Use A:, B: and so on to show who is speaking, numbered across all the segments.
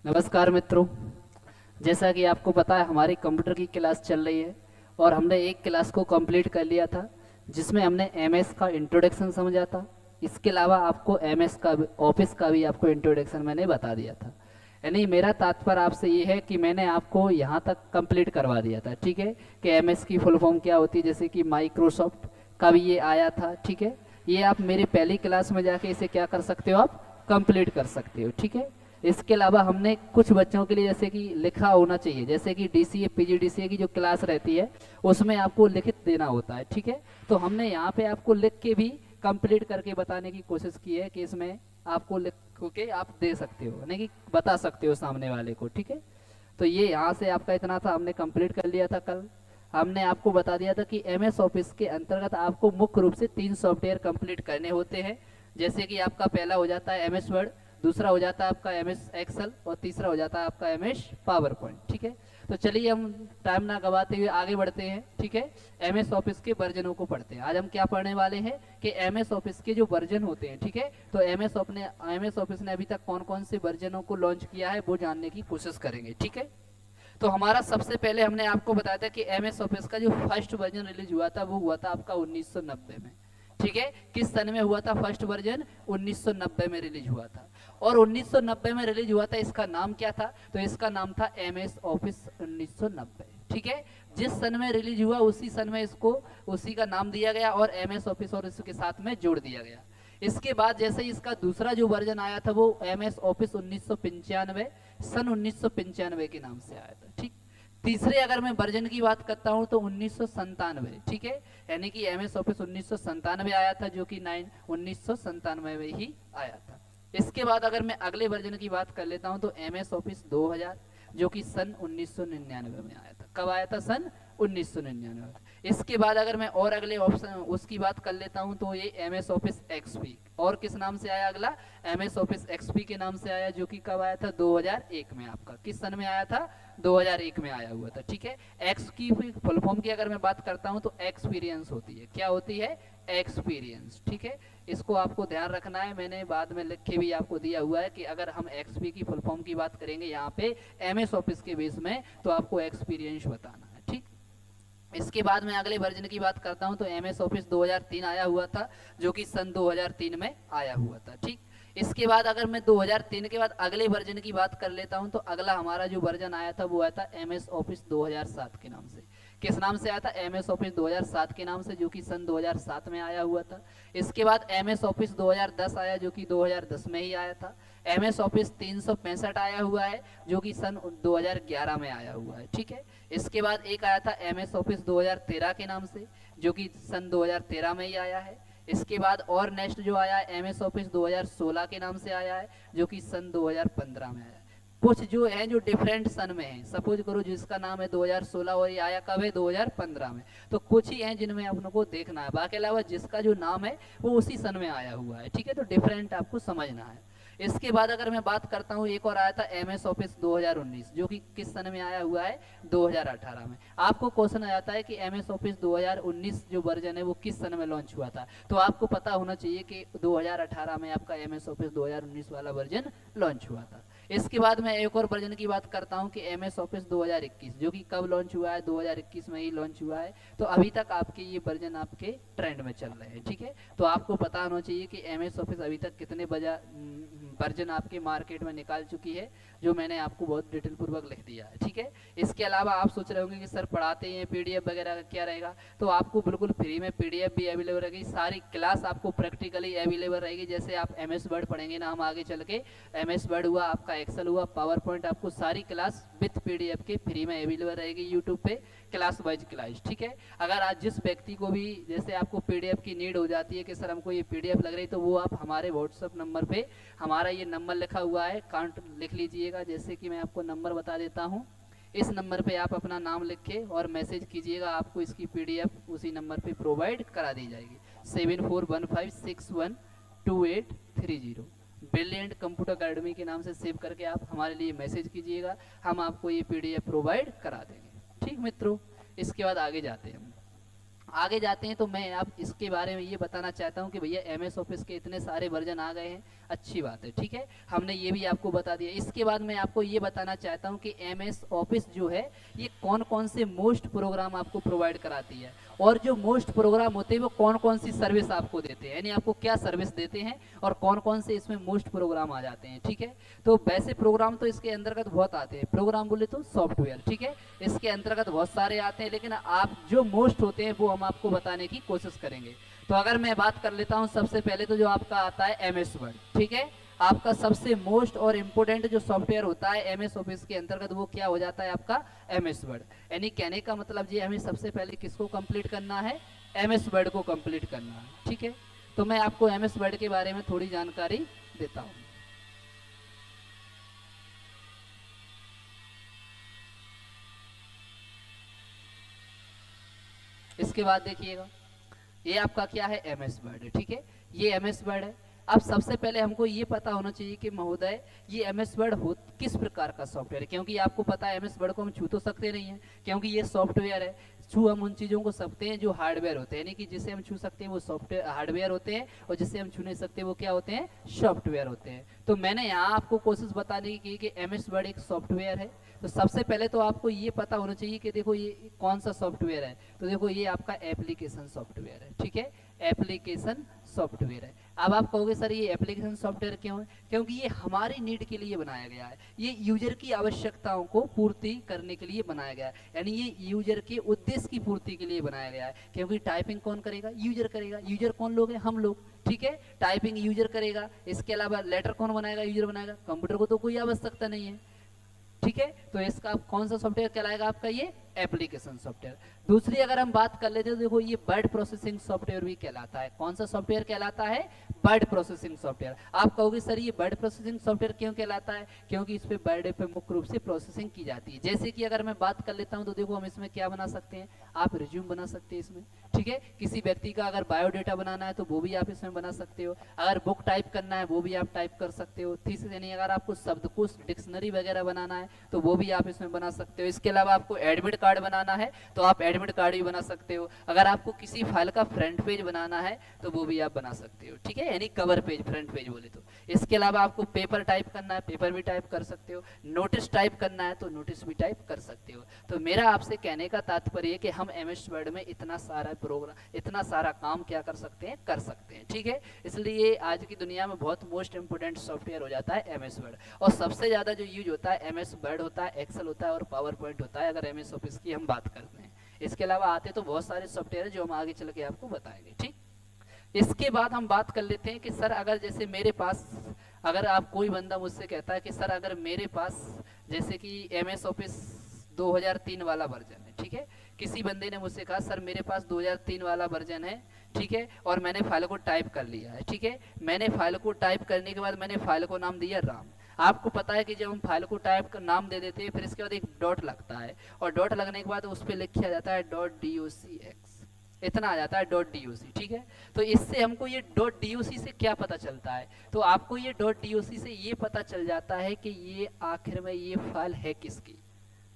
A: नमस्कार मित्रों। जैसा कि आपको पता है हमारी कंप्यूटर की क्लास चल रही है और हमने एक क्लास को कंप्लीट कर लिया था जिसमें हमने एमएस का इंट्रोडक्शन समझा था। इसके अलावा आपको एमएस का ऑफिस का भी आपको इंट्रोडक्शन मैंने बता दिया था। यानी मेरा तात्पर्य आपसे ये है कि मैंने आपको यहाँ तक कंप्लीट करवा दिया था, ठीक है, कि एमएस की फुल फॉर्म क्या होती है, जैसे कि माइक्रोसॉफ्ट का भी ये आया था, ठीक है। ये आप मेरी पहली क्लास में जाके इसे क्या कर सकते हो, आप कंप्लीट कर सकते हो, ठीक है। इसके अलावा हमने कुछ बच्चों के लिए जैसे कि लिखा होना चाहिए, जैसे कि डीसीए पीजीडीसीए की जो क्लास रहती है उसमें आपको लिखित देना होता है, ठीक है। तो हमने यहाँ पे आपको लिख के भी कंप्लीट करके बताने की कोशिश की है कि इसमें आपको लिख के आप दे सकते हो, यानी कि बता सकते हो सामने वाले को, ठीक है। तो ये यहाँ से आपका इतना था, हमने कंप्लीट कर लिया था कल। हमने आपको बता दिया था कि एमएस ऑफिस के अंतर्गत आपको मुख्य रूप से 3 सॉफ्टवेयर कंप्लीट करने होते हैं। जैसे कि आपका पहला हो जाता है एमएस वर्ड, दूसरा हो जाता है आपका एमएस एक्सेल और तीसरा हो जाता है आपका एमएस पावर पॉइंट, ठीक है। तो चलिए हम टाइम ना गवाते हुए आगे बढ़ते हैं, ठीक है। एमएस ऑफिस के वर्जनों को पढ़ते हैं। आज हम क्या पढ़ने वाले हैं कि एमएस ऑफिस के जो वर्जन होते हैं, ठीक है। तो एमएस ऑफिस ने अभी तक कौन कौन से वर्जनों को लॉन्च किया है वो जानने की कोशिश करेंगे, ठीक है। तो हमारा सबसे पहले हमने आपको बताया था कि एमएस ऑफिस का जो फर्स्ट वर्जन रिलीज हुआ था वो हुआ था आपका 1990 में, ठीक है। किस सन में हुआ था फर्स्ट वर्जन? 1990 में रिलीज हुआ था। और 1990 में रिलीज हुआ था, इसका नाम क्या था? तो इसका नाम था एमएस ऑफिस 1990, ठीक है। जिस सन में रिलीज हुआ उसी सन में इसको उसी का नाम दिया गया और एमएस ऑफिस और इसके साथ में जोड़ दिया गया। इसके बाद जैसे ही इसका दूसरा जो वर्जन आया था वो एमएस ऑफिस 1995 सन 1995 के नाम से आया था, ठीक। तीसरे अगर मैं वर्जन की बात करता हूं तो 1997, ठीक है। यानी कि एमएस ऑफिस 1997 आया था, जो कि 1997 में ही आया था। इसके बाद अगर मैं अगले वर्जन की बात कर लेता हूं तो एमएस ऑफिस 2000, जो कि सन 1999 में आया था। कब आया था? सन 1999। इसके बाद अगर मैं और अगले ऑप्शन उसकी बात कर लेता हूं तो ये एमएस ऑफिस एक्सपी, और किस नाम से आया अगला? एमएस ऑफिस एक्सपी के नाम से आया, जो कि कब आया था? 2001 में। आपका किस सन में आया था? 2001 में आया हुआ था, ठीक है। एक्स की फुल फॉर्म की अगर मैं बात करता हूं तो एक्सपीरियंस होती है। क्या होती है? एक्सपीरियंस, ठीक है। इसको आपको ध्यान रखना है, मैंने बाद में लिख के भी आपको दिया हुआ है कि अगर हम एक्सपी की फुल फॉर्म की बात करेंगे यहाँ पे एमएस ऑफिस के बेस में तो आपको एक्सपीरियंस बताना है, ठीक। इसके बाद मैं अगले वर्जन की बात करता हूं तो एमएस ऑफिस 2003 आया हुआ था, जो कि सन 2003 में आया हुआ था, ठीक। इसके बाद अगर मैं 2003 के बाद अगले वर्जन की बात कर लेता हूं तो अगला हमारा जो वर्जन आया था वो आया था एमएस ऑफिस 2007 के नाम से। किस नाम से आया था? एमएस ऑफिस 2007 के नाम से, जो कि सन 2007 में आया हुआ था। इसके बाद एमएस ऑफिस 2010 आया, जो कि 2010 में ही आया था। एमएस ऑफिस 365 आया हुआ है, जो कि सन 2011 में आया हुआ है, ठीक है। इसके बाद एक आया था एमएस ऑफिस 2013 के नाम से, जो कि सन 2013 में ही आया है। इसके बाद और नेक्स्ट जो आया है एमएस ऑफिस 2016 के नाम से आया है, जो कि सन 2015 में आया है। कुछ जो है जो डिफरेंट सन में है, सपोज करो जिसका नाम है 2016 और ये आया कब है? 2015 में। तो कुछ ही हैं जिनमें अपनों को देखना है, बाकी अलावा जिसका जो नाम है वो उसी सन में आया हुआ है, ठीक है। तो डिफरेंट आपको समझना है। इसके बाद अगर मैं बात करता हूँ एक और आया था एमएस ऑफिस 2019, जो कि किस सन में आया हुआ है? 2018 में। आपको क्वेश्चन आ जाता है कि एमएस ऑफिस 2019 जो वर्जन है वो किस सन में लॉन्च हुआ था, तो आपको पता होना चाहिए कि 2018 में आपका एमएस ऑफिस 2019 वाला वर्जन लॉन्च हुआ था। इसके बाद मैं एक और वर्जन की बात करता हूं कि एमएस ऑफिस 2021, जो कि कब लॉन्च हुआ है? 2021 में ही लॉन्च हुआ है। तो अभी तक आपके ये वर्जन आपके ट्रेंड में चल रहे हैं, ठीक है। तो आपको पता होना चाहिए कि एमएस ऑफिस अभी तक कितने वर्जन आपके मार्केट में निकाल चुकी है, जो मैंने आपको बहुत डिटेल पूर्वक लिख दिया है, ठीक है। इसके अलावा आप सोच रहे होंगे कि सर पढ़ाते हैं पीडीएफ वगैरह का क्या रहेगा, तो आपको बिल्कुल फ्री में पीडीएफ भी अवेलेबल रहेगी। सारी क्लास आपको प्रैक्टिकली अवेलेबल रहेगी। जैसे आप एमएस वर्ड पढ़ेंगे ना हम आगे चल के, एमएस वर्ड हुआ, आपका एक्सेल हुआ, पावर पॉइंट, आपको सारी क्लास विथ पीडीएफ के फ्री में अवेलेबल रहेगी यूट्यूब पे, क्लास वाइज क्लास, ठीक है। अगर आज जिस व्यक्ति को भी जैसे आपको पीडीएफ की नीड हो जाती है कि सर हमको ये पीडीएफ लग रही, तो वो आप हमारे व्हाट्सएप नंबर पे, हमारा ये नंबर लिखा हुआ है, काउंट लिख लीजिएगा। जैसे कि मैं आपको नंबर बता देता हूँ, इस नंबर पे आप अपना नाम लिख के और मैसेज कीजिएगा, आपको इसकी पीडीएफ उसी नंबर पे प्रोवाइड करा दी जाएगी। 7415612830। ब्रिलियंट कंप्यूटर अकेडमी के नाम से सेव करके आप हमारे लिए मैसेज कीजिएगा, हम आपको ये पीडीएफ प्रोवाइड करा देंगे, ठीक मित्रों। इसके बाद आगे जाते हैं तो मैं आप इसके बारे में ये बताना चाहता हूँ कि भैया एमएस ऑफिस के इतने सारे वर्जन आ गए हैं, अच्छी बात है, ठीक है, हमने ये भी आपको बता दिया। इसके बाद मैं आपको ये बताना चाहता हूँ कि एमएस ऑफिस जो है ये कौन कौन से मोस्ट प्रोग्राम आपको प्रोवाइड कराती है, और जो मोस्ट प्रोग्राम होते हैं वो कौन कौन सी सर्विस आपको देते हैं, यानी आपको क्या सर्विस देते हैं और कौन कौन से इसमें मोस्ट प्रोग्राम आ जाते हैं, ठीक है। तो वैसे प्रोग्राम तो इसके अंतर्गत बहुत आते हैं, प्रोग्राम बोले तो सॉफ्टवेयर, ठीक है, इसके अंतर्गत बहुत सारे आते हैं, लेकिन आप जो मोस्ट होते हैं वो हम आपको बताने की कोशिश करेंगे। तो अगर मैं बात कर लेता हूं, सबसे पहले तो जो आपका आता है एमएस वर्ड, ठीक है, आपका सबसे मोस्ट और इम्पोर्टेंट जो सॉफ्टवेयर होता है एमएस ऑफिस के अंतर्गत वो क्या हो जाता है आपका एमएस वर्ड। यानी कहने का मतलब ये हमें सबसे पहले किसको कंप्लीट करना है, एमएस वर्ड को कंप्लीट करना है, ठीक है। तो मैं आपको एमएस वर्ड के बारे में थोड़ी जानकारी देता हूँ। इसके बाद देखिएगा ये आपका क्या है एमएस वर्ड, ठीक है, ये एमएस वर्ड है। अब सबसे पहले हमको ये पता होना चाहिए कि महोदय ये एमएस वर्ड हो किस प्रकार का सॉफ्टवेयर है, क्योंकि आपको पता है एमएस वर्ड को हम छू तो सकते नहीं है, क्योंकि ये सॉफ्टवेयर है। छू हम उन चीज़ों को सकते हैं जो हार्डवेयर होते हैं, यानी कि जिसे हम छू सकते हैं वो सॉफ्टवेयर हार्डवेयर होते हैं, और जिसे हम छू नहीं सकते वो क्या होते हैं, सॉफ्टवेयर होते हैं। तो मैंने यहाँ आपको कोशिश बताने की कि एमएस वर्ड एक सॉफ्टवेयर है। तो सबसे पहले तो आपको ये पता होना चाहिए कि देखो ये कौन सा सॉफ्टवेयर है, तो देखो ये आपका एप्लीकेशन सॉफ्टवेयर है, ठीक है, एप्लीकेशन सॉफ्टवेयर है। अब आप कहोगे सर ये एप्लीकेशन सॉफ्टवेयर क्यों है, क्योंकि ये हमारी नीड के लिए बनाया गया है, ये यूजर की आवश्यकताओं को पूर्ति करने के लिए बनाया गया है, यानी ये यूजर के उद्देश्य की पूर्ति के लिए बनाया गया है। क्योंकि टाइपिंग कौन करेगा, यूजर करेगा, यूजर कौन लोग हैं, हम लोग, ठीक है, टाइपिंग यूजर करेगा। इसके अलावा लेटर कौन बनाएगा, यूजर बनाएगा, कंप्यूटर को तो कोई आवश्यकता नहीं है, ठीक है। तो इसका कौन सा सॉफ्टवेयर कहलाएगा आपका ये एप्लीकेशन सॉफ्टवेयर। दूसरी अगर हम बात कर लेते हैं तो देखो ये वर्ड प्रोसेसिंग सॉफ्टवेयर भी कहलाता है। कौन सा सॉफ्टवेयर कहलाता है, वर्ड प्रोसेसिंग सॉफ्टवेयर। आप कहोगे सर ये वर्ड प्रोसेसिंग सॉफ्टवेयर क्यों कहलाता है, क्योंकि इस पे वर्ड पे मुख्य रूप से प्रोसेसिंग की जाती है। जैसे कि अगर मैं बात कर लेता हूं तो देखो हम इसमें क्या बना सकते हैं, आप रिज्यूम बना सकते हैं इसमें, ठीक है, किसी व्यक्ति का अगर बायोडेटा बनाना है तो वो भी आप इसमें बना सकते हो, अगर बुक टाइप करना है वो भी आप टाइप कर सकते हो, थीसिस यानी अगर आपको शब्दकोश डिक्शनरी वगैरह बनाना है तो वो भी आप इसमें बना सकते हो। इसके अलावा आपको एडमिट कार्ड बनाना है तो आप एडमिट कार्ड भी बना सकते हो, अगर आपको किसी फाइल का फ्रंट पेज बनाना है तो वो भी आप बना सकते हो, ठीक है, यानी कवर पेज, फ्रंट पेज बोले तो। इसके अलावा आपको पेपर टाइप करना है, पेपर भी टाइप कर सकते हो, नोटिस टाइप करना है तो नोटिस भी टाइप कर सकते हो। तो मेरा आपसे कहने का तात्पर्य कि हम एमएस वर्ड में इतना सारा प्रोग्राम, इतना सारा काम क्या कर सकते हैं, कर सकते हैं, ठीक है। इसलिए आज की दुनिया में बहुत मोस्ट इंपोर्टेंट सॉफ्टवेयर हो जाता है एमएस वर्ड, और सबसे ज्यादा जो यूज होता है एमएस वर्ड होता है, एक्सेल होता है और पावर पॉइंट होता है, अगर एमएस ऑफिस की हम बात करते हैं। इसके अलावा आते तो बहुत सारे सॉफ्टवेयर जो हम आगे चल के आपको बताएंगे, ठीक। इसके बाद हम बात कर लेते हैं कि सर अगर जैसे मेरे पास, अगर आप कोई बंदा मुझसे कहता है कि सर अगर मेरे पास जैसे कि एमएस ऑफिस 2003 वाला वर्जन है, ठीक है, किसी बंदे ने मुझसे कहा सर मेरे पास 2003 वाला वर्जन है, ठीक है, और मैंने फाइल को टाइप कर लिया है, ठीक है, मैंने फाइल को टाइप करने के बाद मैंने फाइल को नाम दिया राम। आपको पता है कि जब हम फाइल को टाइप कर नाम दे देते हैं फिर इसके बाद एक डॉट लगता है, और डॉट लगने के बाद उस पर लिखा जाता है .docx, इतना आ जाता है .doc, ठीक है। तो इससे हमको ये .doc से क्या पता चलता है, तो आपको ये .doc से ये पता चल जाता है कि ये आखिर में ये फाइल है किसकी,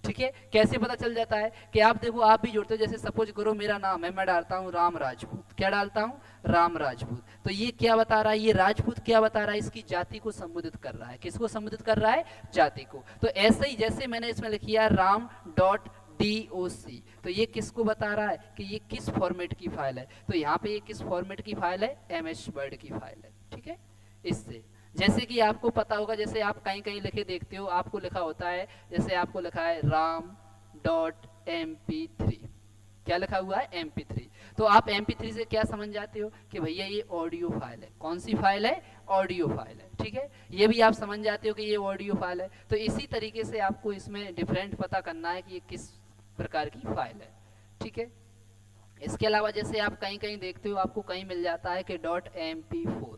A: ठीक है। कैसे पता चल जाता है कि आप देखो, आप भी जोड़ते हो, जैसे सपोज करो मेरा नाम है, मैं डालता हूँ राम राजपूत, क्या डालता हूँ, राम राजपूत, तो ये क्या बता रहा है, ये राजपूत क्या बता रहा है, इसकी जाति को संबोधित कर रहा है, किसको संबोधित कर रहा है, जाति को। तो ऐसे ही जैसे मैंने इसमें लिखा राम .doc, तो ये किसको बता रहा है कि ये किस फॉर्मेट की फाइल है, तो यहाँ पे ये किस फॉर्मेट की फाइल है, एमएस वर्ड की फाइल है, ठीक है। इससे जैसे कि आपको पता होगा, जैसे आप कहीं कहीं लिखे देखते हो, आपको लिखा होता है, जैसे आपको लिखा है ram.mp3, क्या लिखा हुआ है, mp3, तो आप mp3 से क्या समझ जाते हो कि भैया ये ऑडियो फाइल है, कौन सी फाइल है, ऑडियो फाइल है, ठीक है, ये भी आप समझ जाते हो कि ये ऑडियो फाइल है। तो इसी तरीके से आपको इसमें डिफरेंट पता करना है कि ये किस प्रकार की फाइल है, ठीक है। इसके अलावा जैसे आप कहीं कहीं देखते हो, आपको कहीं मिल जाता है कि .mp4,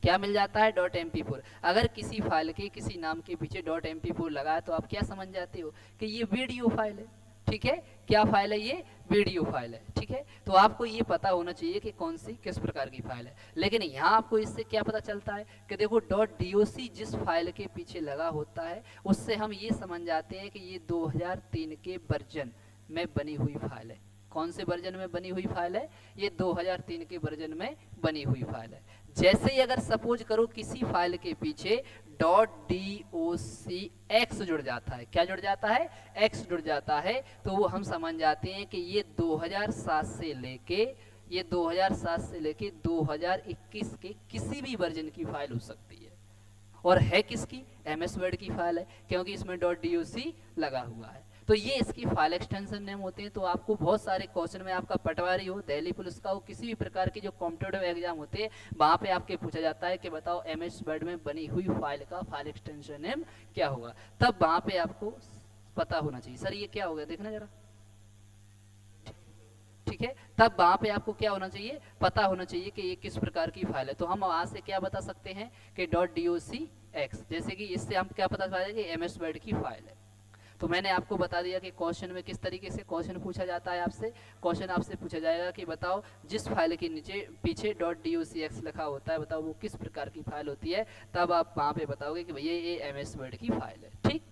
A: क्या मिल जाता है, .mp4। अगर किसी फाइल के किसी नाम के पीछे .mp4 लगा है तो आप क्या समझ जाते हो कि ये वीडियो फाइल है, ठीक है, क्या फाइल है, ये वीडियो फाइल है, ठीक है। तो आपको ये पता होना चाहिए कि कौन सी किस प्रकार की फाइल है। लेकिन यहाँ आपको इससे क्या पता चलता है कि देखो .doc जिस फाइल के पीछे लगा होता है उससे हम ये समझ जाते हैं कि ये 2003 के वर्जन में बनी हुई फाइल है। कौन से वर्जन में बनी हुई फाइल है, ये 2003 के वर्जन में बनी हुई फाइल है। जैसे ही अगर सपोज करो किसी फाइल के पीछे .docx जुड़ जाता है, क्या जुड़ जाता है, x जुड़ जाता है, तो वो हम समझ जाते हैं कि ये 2007 से लेके 2021 के किसी भी वर्जन की फाइल हो सकती है। और है किसकी, MS वर्ड की फाइल है, क्योंकि इसमें .doc लगा हुआ है। तो ये इसकी फाइल एक्सटेंशन नेम होते हैं। तो आपको बहुत सारे क्वेश्चन में, आपका पटवारी हो, दिल्ली पुलिस का हो, किसी भी प्रकार के जो कॉम्पिटेटिव एग्जाम होते हैं, वहां पे आपके पूछा जाता है कि बताओ MS वर्ड में बनी हुई फाइल का फाइल एक्सटेंशन नेम क्या होगा। तब वहां पे आपको पता होना चाहिए, सर ये क्या होगा, देखना जरा, ठीक है। तब वहां पे आपको क्या होना चाहिए, पता होना चाहिए कि ये किस प्रकार की फाइल है। तो हम वहां से क्या बता सकते हैं कि .docx, जैसे कि इससे हम क्या पता चला कि MS वर्ड की फाइल है। तो मैंने आपको बता दिया कि क्वेश्चन में किस तरीके से क्वेश्चन पूछा जाता है आपसे। क्वेश्चन आपसे पूछा जाएगा कि बताओ जिस फाइल के नीचे पीछे .docx लिखा होता है, बताओ वो किस प्रकार की फाइल होती है। तब आप वहां पे बताओगे कि भैया ये MS वर्ड की फाइल है, ठीक।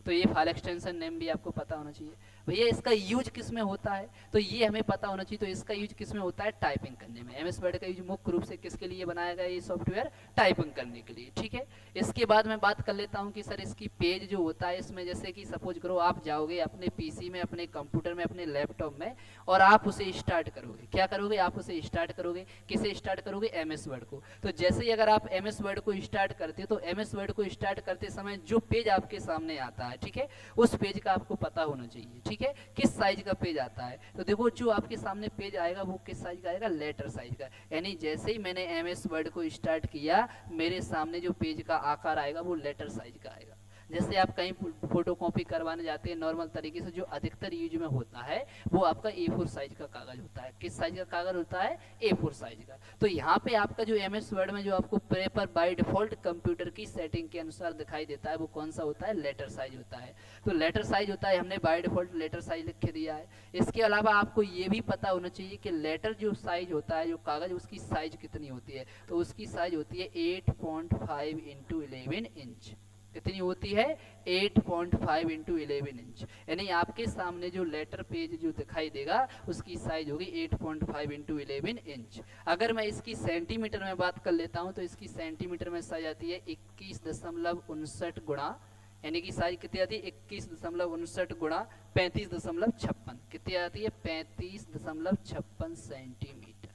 A: तो ये फाइल एक्सटेंशन नेम भी आपको पता होना चाहिए। भैया इसका यूज किस में होता है, तो ये हमें पता होना चाहिए। तो इसका यूज किस में होता है, टाइपिंग करने में। MS वर्ड का यूज मुख्य रूप से किसके लिए बनाया गया, ये सॉफ्टवेयर टाइपिंग करने के लिए, ठीक है। इसके बाद मैं बात कर लेता हूँ कि सर इसकी पेज जो होता है, इसमें जैसे कि सपोज करो आप जाओगे अपने PC में, अपने कंप्यूटर में, अपने लैपटॉप में, और आप उसे स्टार्ट करोगे। क्या करोगे, आप उसे स्टार्ट करोगे, किसे स्टार्ट करोगे, MS वर्ड को। तो जैसे ही अगर आप MS वर्ड को स्टार्ट करते हो, तो MS वर्ड को स्टार्ट करते समय जो पेज आपके सामने आता है, ठीक है, उस पेज का आपको पता होना चाहिए, ठीक है, किस साइज का पेज आता है। तो देखो जो आपके सामने पेज आएगा वो किस साइज का आएगा, लेटर साइज का। यानी जैसे ही मैंने MS वर्ड को स्टार्ट किया, मेरे सामने जो पेज का आकार आएगा वो लेटर साइज का आएगा। जैसे आप कहीं फोटो कॉपी करवाने जाते हैं नॉर्मल तरीके से, जो अधिकतर यूज में होता है वो आपका A4 साइज का कागज होता है। किस साइज का कागज होता है, A4 साइज का। तो यहाँ पे आपका जो MS वर्ड में जो आपको पेपर बाय डिफॉल्ट कंप्यूटर की सेटिंग के अनुसार दिखाई देता है, वो कौन सा होता है, लेटर साइज होता है। तो लेटर साइज होता है, हमने बाय डिफॉल्ट लेटर साइज लिख के दिया है। इसके अलावा आपको ये भी पता होना चाहिए कि लेटर जो साइज होता है, जो कागज, उसकी साइज कितनी होती है। तो उसकी साइज होती है 8.5 इंटू 11 इंच। कितनी होती है, 8.5 इंटू 11 इंच। यानी आपके सामने जो लेटर पेज जो दिखाई देगा उसकी साइज होगी 8.5 इंटू 11 इंच। अगर मैं इसकी सेंटीमीटर में बात कर लेता हूं, तो इसकी सेंटीमीटर में साइज आती है 21.59 गुणा, यानी कि साइज कितनी आती है, 21.59 गुणा 35.56। कितनी आती है, 35.56 सेंटीमीटर।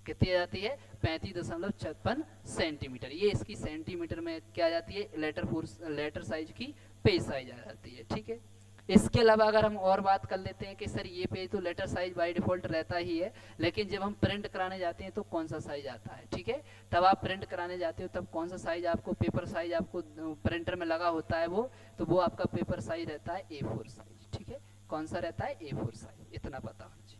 A: कितनी आती है, 35.56 सेंटीमीटर। ये इसकी सेंटीमीटर में क्या जाती है, लेटर साइज की पेज साइज आ जाती है, ठीक है। इसके अलावा अगर हम और बात कर लेते हैं कि सर ये पेज तो लेटर साइज बाय डिफॉल्ट रहता ही है, लेकिन जब हम प्रिंट कराने जाते हैं तो कौन सा साइज आता है, ठीक है। तब आप प्रिंट कराने जाते हो तब कौन सा साइज आपको, पेपर साइज आपको प्रिंटर में लगा होता है वो, तो वो आपका पेपर साइज रहता है A4 साइज, ठीक है। कौन सा रहता है, A4 साइज, इतना पता होना चाहिए।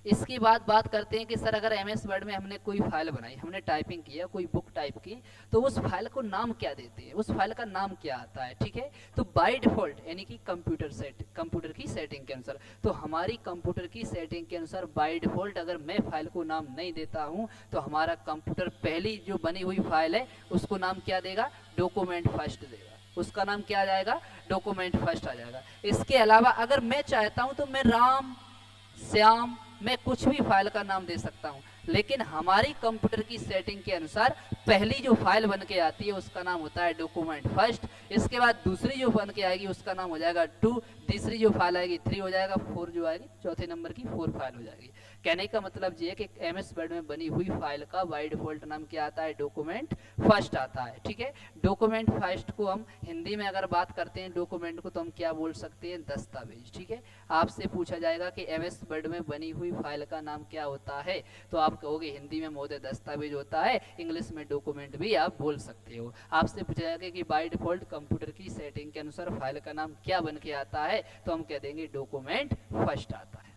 A: इसके बाद बात करते हैं कि सर अगर MS वर्ड में हमने कोई फाइल बनाई, हमने टाइपिंग किया, कोई बुक टाइप की, तो उस फाइल को नाम क्या देते हैं, उस फाइल का नाम क्या आता है, ठीक है। तो बाय डिफॉल्ट यानी कि कंप्यूटर की सेटिंग के अनुसार, तो हमारी कंप्यूटर की सेटिंग के अनुसार बाय डिफॉल्ट अगर मैं फाइल को नाम नहीं देता हूं, तो हमारा कंप्यूटर पहली जो बनी हुई फाइल है उसको नाम क्या देगा, डॉक्यूमेंट फर्स्ट देगा। उसका नाम क्या आ जाएगा, डॉक्यूमेंट फर्स्ट आ जाएगा। इसके अलावा अगर मैं चाहता हूं तो मैं राम, श्याम, मैं कुछ भी फाइल का नाम दे सकता हूं, लेकिन हमारी कंप्यूटर की सेटिंग के अनुसार पहली जो फाइल बन के आती है उसका नाम होता है डॉक्यूमेंट फर्स्ट। इसके बाद दूसरी जो बन के आएगी उसका नाम हो जाएगा 2, तीसरी जो फाइल आएगी 3 हो जाएगा, 4 जो आएगी चौथे नंबर की 4 फाइल हो जाएगी। कहने का मतलब ये है कि MS वर्ड में बनी हुई फाइल का बाय डिफॉल्ट नाम क्या आता है, डॉक्यूमेंट फर्स्ट आता है, ठीक है। डॉक्यूमेंट फर्स्ट को हम हिंदी में अगर बात करते हैं डॉक्यूमेंट को, तो हम क्या बोल सकते हैं, दस्तावेज, ठीक है। आपसे पूछा जाएगा कि MS वर्ड में बनी हुई फाइल का नाम क्या होता है, तो आप कहोगे हिंदी में महोदय दस्तावेज होता है, इंग्लिश में डॉक्यूमेंट भी आप बोल सकते हो। आपसे पूछा जाएगा कि बाय डिफॉल्ट कंप्यूटर की सेटिंग के अनुसार फाइल का नाम क्या बन के आता है, तो हम कह देंगे डॉक्यूमेंट फर्स्ट आता है।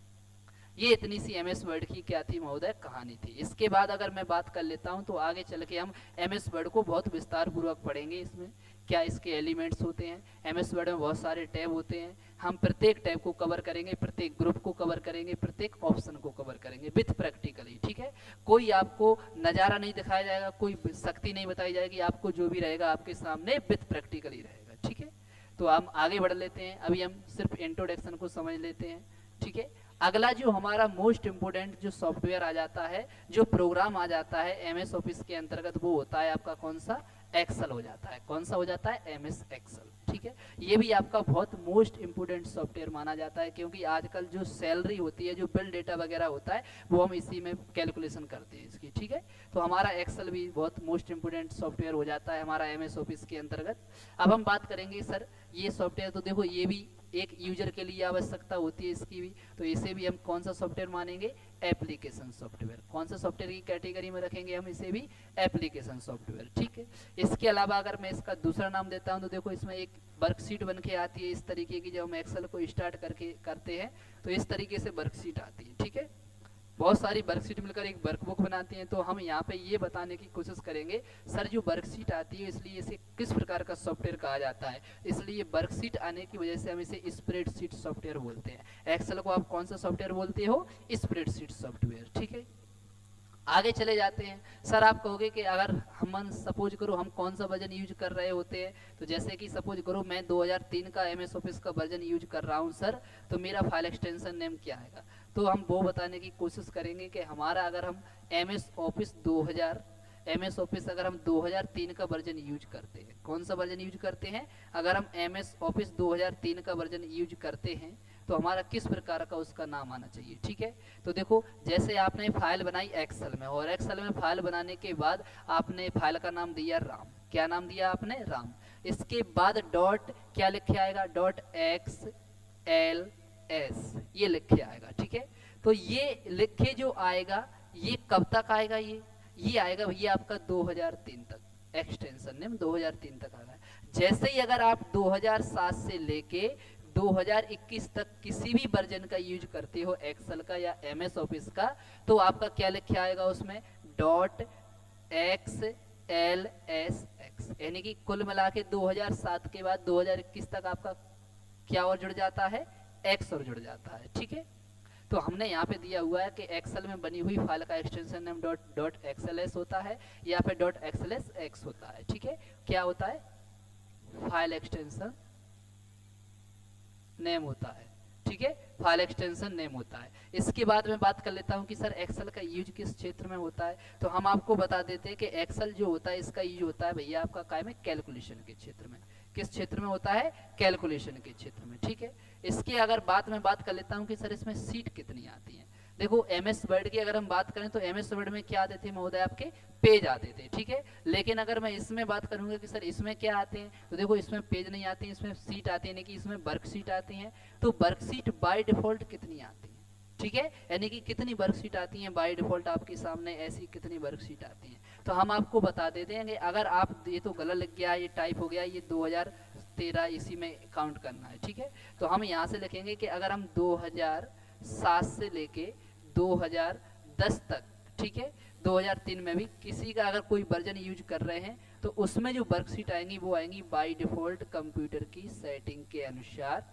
A: ये इतनी सी MS वर्ड की क्या थी महोदय, कहानी थी। इसके बाद अगर मैं बात कर लेता हूं, तो आगे चल के हम MS वर्ड को बहुत विस्तार पूर्वक पढ़ेंगे। इसमें क्या इसके एलिमेंट्स होते हैं, MS वर्ड में बहुत सारे टैब होते हैं, हम प्रत्येक टैब को कवर करेंगे, प्रत्येक ग्रुप को कवर करेंगे, प्रत्येक ऑप्शन को कवर करेंगे विथ प्रैक्टिकली, ठीक है। कोई आपको नज़ारा नहीं दिखाया जाएगा, कोई शक्ति नहीं बताई जाएगी, आपको जो भी रहेगा आपके सामने विथ प्रैक्टिकली रहेगा, ठीक है। तो हम आगे बढ़ लेते हैं, अभी हम सिर्फ इंट्रोडक्शन को समझ लेते हैं, ठीक है। अगला जो हमारा मोस्ट इम्पोर्टेंट जो सॉफ्टवेयर आ जाता है, जो प्रोग्राम आ जाता है एमएस ऑफिस के अंतर्गत, वो होता है आपका कौन सा, एक्सेल हो जाता है। कौन सा हो जाता है, एमएस एक्सेल। ठीक है, ये भी आपका बहुत मोस्ट इम्पोर्टेंट सॉफ्टवेयर माना जाता है, क्योंकि आजकल जो सैलरी होती है, जो बिल डेटा वगैरह होता है, वो हम इसी में कैलकुलेशन करते हैं इसकी। ठीक है, तो हमारा एक्सेल भी बहुत मोस्ट इम्पोर्टेंट सॉफ्टवेयर हो जाता है हमारा एमएस ऑफिस के अंतर्गत। अब हम बात करेंगे सर ये सॉफ्टवेयर, तो देखो ये भी एक यूजर के लिए आवश्यकता होती है इसकी भी, तो इसे भी हम कौन सा सॉफ्टवेयर मानेंगे, एप्लीकेशन सॉफ्टवेयर। कौन सा सॉफ्टवेयर की कैटेगरी में रखेंगे हम इसे भी, एप्लीकेशन सॉफ्टवेयर। ठीक है, इसके अलावा अगर मैं इसका दूसरा नाम देता हूं, तो देखो इसमें एक वर्कशीट बन के आती है इस तरीके की, जब हम एक्सेल को स्टार्ट करके करते हैं तो इस तरीके से वर्कशीट आती है। ठीक है, बहुत सारी वर्कशीट मिलकर एक वर्कबुक बनाती हैं। तो हम यहाँ पे ये बताने की कोशिश करेंगे सर जो वर्कशीट आती है, इसलिए इसे किस प्रकार का सॉफ्टवेयर कहा जाता है। इसलिए वर्कशीट आने की वजह से हम इसे स्प्रेडशीट सॉफ्टवेयर बोलते हैं। एक्सेल को आप कौन सा सॉफ्टवेयर बोलते हो, स्प्रेडशीट सॉफ्टवेयर। ठीक है, आगे चले जाते हैं। सर आप कहोगे कि अगर हम सपोज करो हम कौन सा वर्जन यूज कर रहे होते हैं, तो जैसे कि सपोज करो मैं 2003 का एमएस ऑफिस का वर्जन यूज कर रहा हूं सर, तो मेरा फाइल एक्सटेंशन नेम क्या आएगा। तो हम वो बताने की कोशिश करेंगे कि हमारा अगर हम एमएस ऑफिस 2000 एमएस ऑफिस अगर हम 2003 का वर्जन यूज करते हैं, कौन सा वर्जन यूज करते हैं, अगर हम एमएस ऑफिस 2003 का वर्जन यूज करते हैं, तो हमारा किस प्रकार का उसका नाम आना चाहिए। ठीक है, तो देखो जैसे आपने फाइल बनाई एक्सेल में, और एक्सेल में फाइल बनाने के बाद आपने फाइल का नाम दिया राम। क्या नाम दिया आपने, राम। इसके बाद डॉट क्या लिखे आएगा, डॉट एक्स एल एस, ये लिखे आएगा। ठीक है, तो ये लिखे जो आएगा ये कब तक आएगा, ये आएगा भैया आपका 2003 तक, एक्सटेंशन नेम 2003 तक आएगा। जैसे ही अगर आप 2007 से लेके 2021 तक किसी भी वर्जन का यूज करते हो एक्सेल का या एमएस ऑफिस का, तो आपका क्या लिखा आएगा उसमें, dot x L S x, यानी कि कुल मिला के 2007 के बाद 2021 तक आपका क्या और जुड़ जाता है, एक्स और जुड़ जाता है। ठीक है, तो हमने यहाँ पे दिया हुआ है कि एक्सेल में बनी हुई फाइल का एक्सटेंशन नेम डॉट एक्सएलएस होता है या फिर डॉट एक्सएलएस एक्स होता है। ठीक है, क्या होता है, फाइल एक्सटेंशन नेम होता है। ठीक है, फाइल एक्सटेंशन नेम होता है। इसके बाद मैं बात कर लेता हूं कि सर एक्सेल का यूज किस क्षेत्र में होता है, तो हम आपको बता देते हैं कि एक्सेल जो होता है इसका यूज होता है भैया आपका काय में, कैलकुलेशन के क्षेत्र में। किस क्षेत्र में होता है, कैलकुलेशन के क्षेत्र में। ठीक है, इसके अगर मैं बात कर लेता हूं कि सर इसमें सीट कितनी आती है। देखो एमएस वर्ड की अगर हम बात करें तो एमएस वर्ड में क्या आते थे महोदय, आपके पेज आते थे। ठीक है, लेकिन अगर मैं इसमें बात करूंगा कि सर इसमें क्या आते हैं, तो देखो इसमें पेज नहीं आते हैं, इसमें सीट आती है, यानी कि इसमें वर्कशीट आती हैं। तो वर्कशीट बाय डिफॉल्ट कितनी आती है, ठीक है, यानी कि कितनी वर्कशीट आती हैं बाय डिफॉल्ट आपके सामने, ऐसी कितनी वर्कशीट आती हैं। तो हम आपको बता देते हैं कि अगर आप, ये तो गलत लग गया, ये टाइप हो गया, ये 2013 इसी में काउंट करना है। ठीक है, तो हम यहाँ से लिखेंगे कि अगर हम 2007 से लेके 2010 तक, ठीक है, 2003 में भी किसी का अगर कोई वर्जन यूज कर रहे हैं, तो उसमें जो वर्कशीट आएंगी वो आएंगी बाय डिफॉल्ट कंप्यूटर की सेटिंग के अनुसार,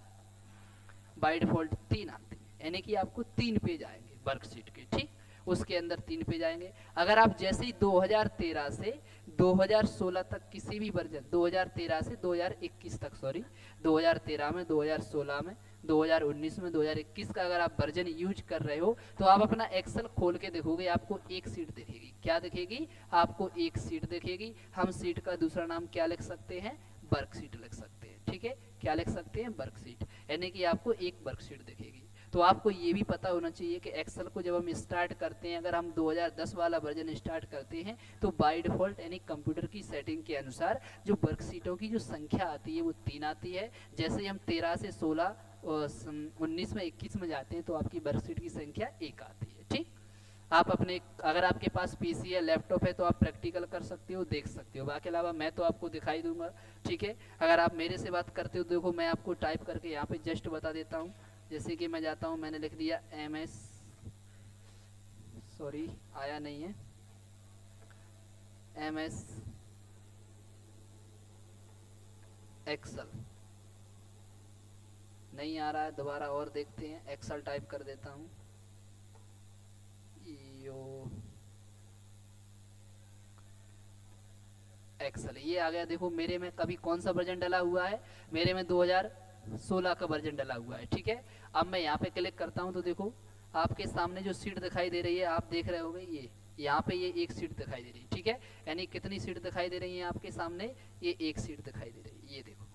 A: बाय डिफॉल्ट 3 आते हैं, यानी कि आपको 3 पेज आएंगे वर्कशीट के। ठीक, उसके अंदर 3 पेज आएंगे। अगर आप जैसे ही 2013 से 2016 तक किसी भी वर्जन, 2013 से 2021 तक, सॉरी 2013 में, 2016 में, 2019 में, 2021 का अगर आप वर्जन यूज कर रहे हो, तो आप अपना एक्सेल खोल के देखोगे, आपको एक सीट दिखेगी। क्या दिखेगी, आपको एक सीट दिखेगी। हम सीट का दूसरा नाम क्या लिख सकते हैं, वर्कशीट लिख सकते हैं। ठीक है, क्या लिख सकते हैं, वर्कशीट, यानी कि आपको एक वर्कशीट दिखेगी। तो आपको ये भी पता होना चाहिए कि एक्सेल को जब हम स्टार्ट करते हैं, अगर हम 2010 वाला वर्जन स्टार्ट करते हैं, तो बाय डिफॉल्ट यानी कंप्यूटर की सेटिंग के अनुसार जो वर्कशीटों की जो संख्या आती है वो 3 आती है। जैसे ही हम 13 से 16 19 में 21 में जाते हैं, तो आपकी वर्कशीट की संख्या 1 आती है। ठीक, आप अपने, अगर आपके पास पीसी है, लैपटॉप है, तो आप प्रैक्टिकल कर सकते हो, देख सकते हो। बाकी अलावा मैं तो आपको दिखाई दूंगा। ठीक है, अगर आप मेरे से बात करते हो, देखो मैं आपको टाइप करके यहाँ पे जस्ट बता देता हूँ। जैसे कि मैं जाता हूँ, मैंने लिख दिया MS, सॉरी आया नहीं है, MS एक्सेल नहीं आ रहा है, दोबारा और देखते हैं। एक्सेल टाइप कर देता हूँ, एक्सेल, ये आ गया। देखो मेरे में कभी कौन सा वर्जन डला हुआ है, मेरे में 2000 2016 का वर्जन डला हुआ है। ठीक है, अब मैं यहाँ पे क्लिक करता हूँ तो देखो आपके सामने जो सीट दिखाई दे रही है, आप देख रहे होंगे ये यहाँ पे ये एक सीट दिखाई दे रही है। ठीक है, यानी कितनी सीट दिखाई दे रही है आपके सामने, ये एक सीट दिखाई दे रही है, ये देखो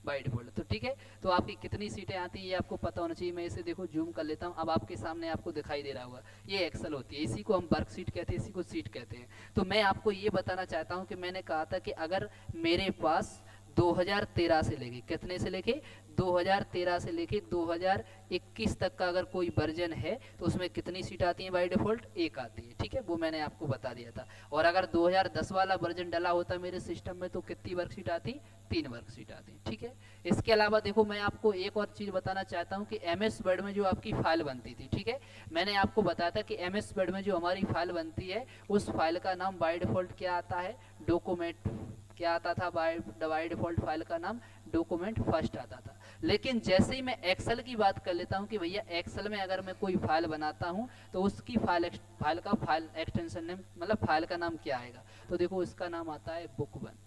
A: बाय डिफॉल्ट। तो ठीक है, तो आपकी कितनी सीटें आती हैं ये आपको पता होना चाहिए। मैं इसे देखो जूम कर लेता हूँ, अब आपके सामने आपको दिखाई दे रहा होगा, ये एक्सेल होती है, इसी को हम वर्क सीट कहते हैं, इसी को सीट कहते हैं। तो मैं आपको ये बताना चाहता हूँ कि मैंने कहा था कि अगर मेरे पास 2013 से लेके कितने से लेके 2013 से लेके 2021 तक का अगर कोई वर्जन है तो उसमें कितनी सीट आती है बाय डिफॉल्ट, एक आती है। ठीक है, वो मैंने आपको बता दिया था। और अगर 2010 वाला वर्जन डला होता मेरे सिस्टम में तो कितनी वर्क सीट आती, 3 वर्क सीट आती। ठीक है, इसके अलावा देखो मैं आपको एक और चीज बताना चाहता हूँ कि MS वर्ड में जो आपकी फाइल बनती थी, ठीक है, मैंने आपको बताया था कि MS वर्ड में जो हमारी फाइल बनती है उस फाइल का नाम बाय डिफॉल्ट क्या आता है, डॉक्यूमेंट। क्या आता था बाय डिफॉल्ट फाइल का नाम, डॉक्यूमेंट फर्स्ट आता था। लेकिन जैसे ही मैं एक्सेल की बात कर लेता हूँ कि भैया एक्सेल में अगर मैं कोई फाइल बनाता हूँ तो उसकी फाइल एक्सटेंशन नेम, मतलब फाइल का नाम क्या आएगा, तो देखो इसका नाम आता है बुक 1।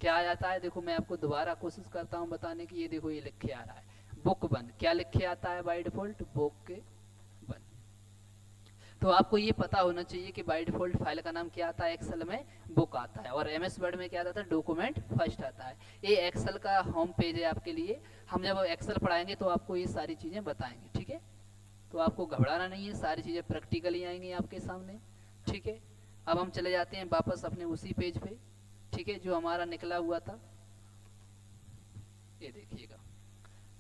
A: क्या आ जाता है, देखो मैं आपको दोबारा कोशिश करता हूँ बताने की, ये देखो ये लिख के आ रहा है बुक 1। क्या लिख के आता है बाय डिफॉल्ट, बुक 1। तो आपको ये पता होना चाहिए कि बाय डिफॉल्ट फाइल का नाम क्या आता है एक्सेल में, बुक आता है। और MS वर्ड में क्या आता है, डॉक्यूमेंट फर्स्ट आता है। ये एक्सेल का होम पेज है आपके लिए, हम जब एक्सेल पढ़ाएंगे तो आपको ये सारी चीजें बताएंगे। ठीक है, तो आपको घबराना नहीं है, सारी चीजें प्रैक्टिकली आएंगी आपके सामने। ठीक है, अब हम चले जाते हैं वापस अपने उसी पेज पे, ठीक है, जो हमारा निकला हुआ था, ये देखिएगा।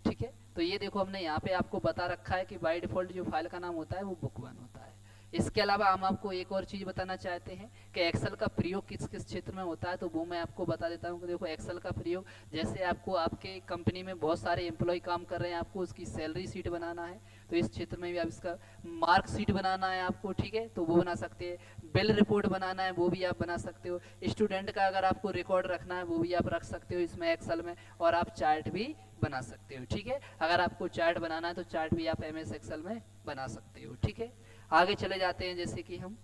A: ठीक है, तो ये देखो हमने यहाँ पे आपको बता रखा है कि बाय डिफॉल्ट जो फाइल का नाम होता है वो बुक 1 होता है। इसके अलावा हम आपको एक और चीज बताना चाहते हैं कि एक्सेल का प्रयोग किस किस क्षेत्र में होता है, तो वो मैं आपको बता देता हूँ कि देखो एक्सेल का प्रयोग, जैसे आपको आपके कंपनी में बहुत सारे एम्प्लॉय काम कर रहे हैं, आपको उसकी सैलरी शीट बनाना है तो इस क्षेत्र में भी आप इसका मार्क शीट बनाना है आपको, ठीक है, तो वो बना सकते हैं। बिल रिपोर्ट बनाना है वो भी आप बना सकते हो। स्टूडेंट का अगर आपको रिकॉर्ड रखना है वो भी आप रख सकते हो इसमें एक्सेल में, और आप चार्ट भी बना सकते हो। ठीक है, अगर आपको चार्ट बनाना है तो चार्ट भी आप MS एक्सेल में बना सकते हो। ठीक है, आगे चले जाते हैं, जैसे कि हम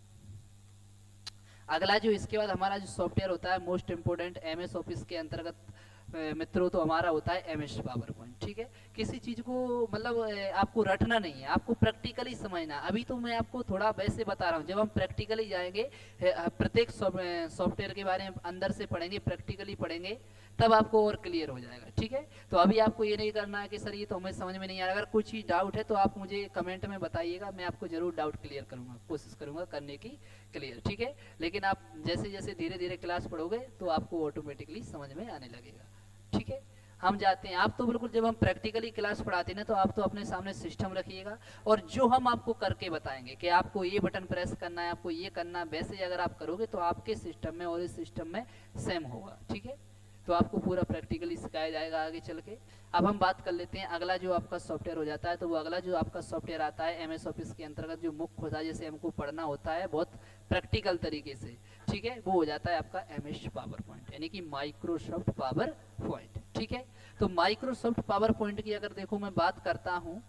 A: अगला जो इसके बाद हमारा जो सॉफ्टवेयर होता है मोस्ट इम्पोर्टेंट MS ऑफिस के अंतर्गत मित्रों, तो हमारा होता है MS पावर पॉइंट। ठीक है, किसी चीज को मतलब आपको रटना नहीं है, आपको प्रैक्टिकली समझना। अभी तो मैं आपको थोड़ा वैसे बता रहा हूँ, जब हम प्रैक्टिकली जाएंगे प्रत्येक सॉफ्टवेयर के बारे में अंदर से पढ़ेंगे, प्रैक्टिकली पढ़ेंगे, तब आपको और क्लियर हो जाएगा। ठीक है, तो अभी आपको ये नहीं करना है कि सर ये तो हमें समझ में नहीं आ रहा। अगर कुछ चीज डाउट है तो आप मुझे कमेंट में बताइएगा, मैं आपको जरूर डाउट क्लियर करूंगा, कोशिश करूंगा करने की क्लियर। ठीक है, लेकिन आप जैसे जैसे धीरे धीरे क्लास पढ़ोगे तो आपको ऑटोमेटिकली समझ में आने लगेगा। ठीक है, हम जाते हैं, आप तो बिल्कुल जब हम प्रैक्टिकली क्लास पढ़ाते हैं ना तो आप तो अपने सामने सिस्टम रखिएगा, और जो हम आपको करके बताएंगे कि आपको ये बटन प्रेस करना है, आपको ये करना है, वैसे अगर आप करोगे तो आपके सिस्टम में और इस सिस्टम में सेम होगा। ठीक है, तो आपको पूरा प्रैक्टिकली सिखाया जाएगा आगे चल के। अब हम बात कर लेते हैं अगला जो आपका सॉफ्टवेयर हो जाता है, तो वो अगला जो आपका सॉफ्टवेयर आता है MS ऑफिस के अंतर्गत जो मुख्य होता है, जैसे हमको पढ़ना होता है बहुत प्रैक्टिकल तरीके से, ठीक है, वो हो जाता है आपका MS पावर पॉइंट, यानी कि माइक्रोसॉफ्ट पावर पॉइंट। ठीक है, तो माइक्रोसॉफ्ट पावर पॉइंट की अगर देखो मैं बात करता हूँ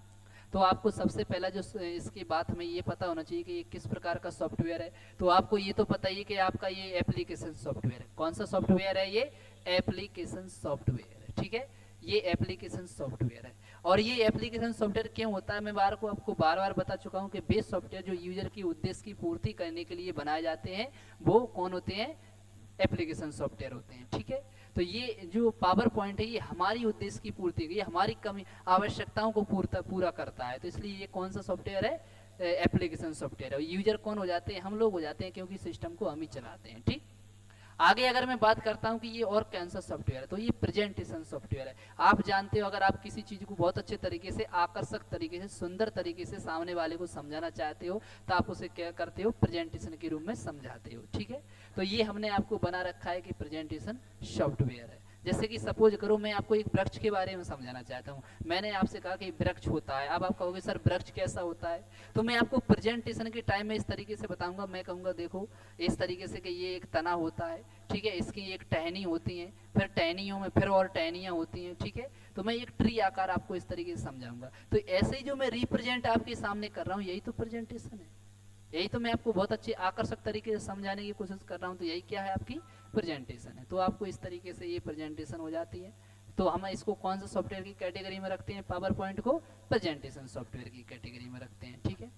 A: तो आपको सबसे पहला जो इसकी बात हमें ये पता होना चाहिए कि ये किस प्रकार का सॉफ्टवेयर है। तो आपको ये तो पता ही है कि आपका ये एप्लीकेशन सॉफ्टवेयर है। कौन सा सॉफ्टवेयर है, ये एप्लीकेशन सॉफ्टवेयर है। ठीक है, ये एप्लीकेशन सॉफ्टवेयर है। और ये एप्लीकेशन सॉफ्टवेयर क्यों होता है, मैं आपको बार बार बता चुका हूँ कि बेस सॉफ्टवेयर जो यूजर की उद्देश्य की पूर्ति करने के लिए बनाए जाते हैं वो कौन होते हैं, एप्लीकेशन सॉफ्टवेयर होते हैं। ठीक है, तो ये जो पावर पॉइंट है ये हमारी उद्देश्य की पूर्ति, ये हमारी कमी आवश्यकताओं को पूरा करता है, तो इसलिए ये कौन सा सॉफ्टवेयर है, एप्लीकेशन सॉफ्टवेयर है। यूजर कौन हो जाते हैं, हम लोग हो जाते हैं, क्योंकि सिस्टम को हम ही चलाते हैं। ठीक, आगे अगर मैं बात करता हूं कि ये और कौन सा सॉफ्टवेयर है, तो ये प्रेजेंटेशन सॉफ्टवेयर है। आप जानते हो अगर आप किसी चीज को बहुत अच्छे तरीके से, आकर्षक तरीके से, सुंदर तरीके से सामने वाले को समझाना चाहते हो तो आप उसे क्या करते हो, प्रेजेंटेशन के रूप में समझाते हो। ठीक है, तो ये हमने आपको बना रखा है कि प्रेजेंटेशन सॉफ्टवेयर है। जैसे कि सपोज करो मैं आपको एक वृक्ष के बारे में समझाना चाहता हूँ, मैंने आपसे कहा कि वृक्ष होता है, अब आप कहोगे सर वृक्ष कैसा होता है, तो मैं आपको प्रेजेंटेशन के टाइम में इस तरीके से बताऊंगा। मैं कहूंगा देखो इस तरीके से कि ये एक तना होता है, ठीक है, इसकी एक टहनी होती है, फिर टहनियों में फिर और टहनियां होती हैं। ठीक है, तो मैं एक ट्री आकार आपको इस तरीके से समझाऊंगा। तो ऐसे ही जो मैं रिप्रेजेंट आपके सामने कर रहा हूँ यही तो प्रेजेंटेशन है, यही तो मैं आपको बहुत अच्छे आकर्षक तरीके से समझाने की कोशिश कर रहा हूँ। तो यही क्या है, आपकी प्रेजेंटेशन है। तो आपको इस तरीके से ये प्रेजेंटेशन हो जाती है। तो हम इसको कौन सा सॉफ्टवेयर की कैटेगरी में रखते हैं? पावर पॉइंट को प्रेजेंटेशन सॉफ्टवेयर की कैटेगरी में रखते हैं। ठीक है,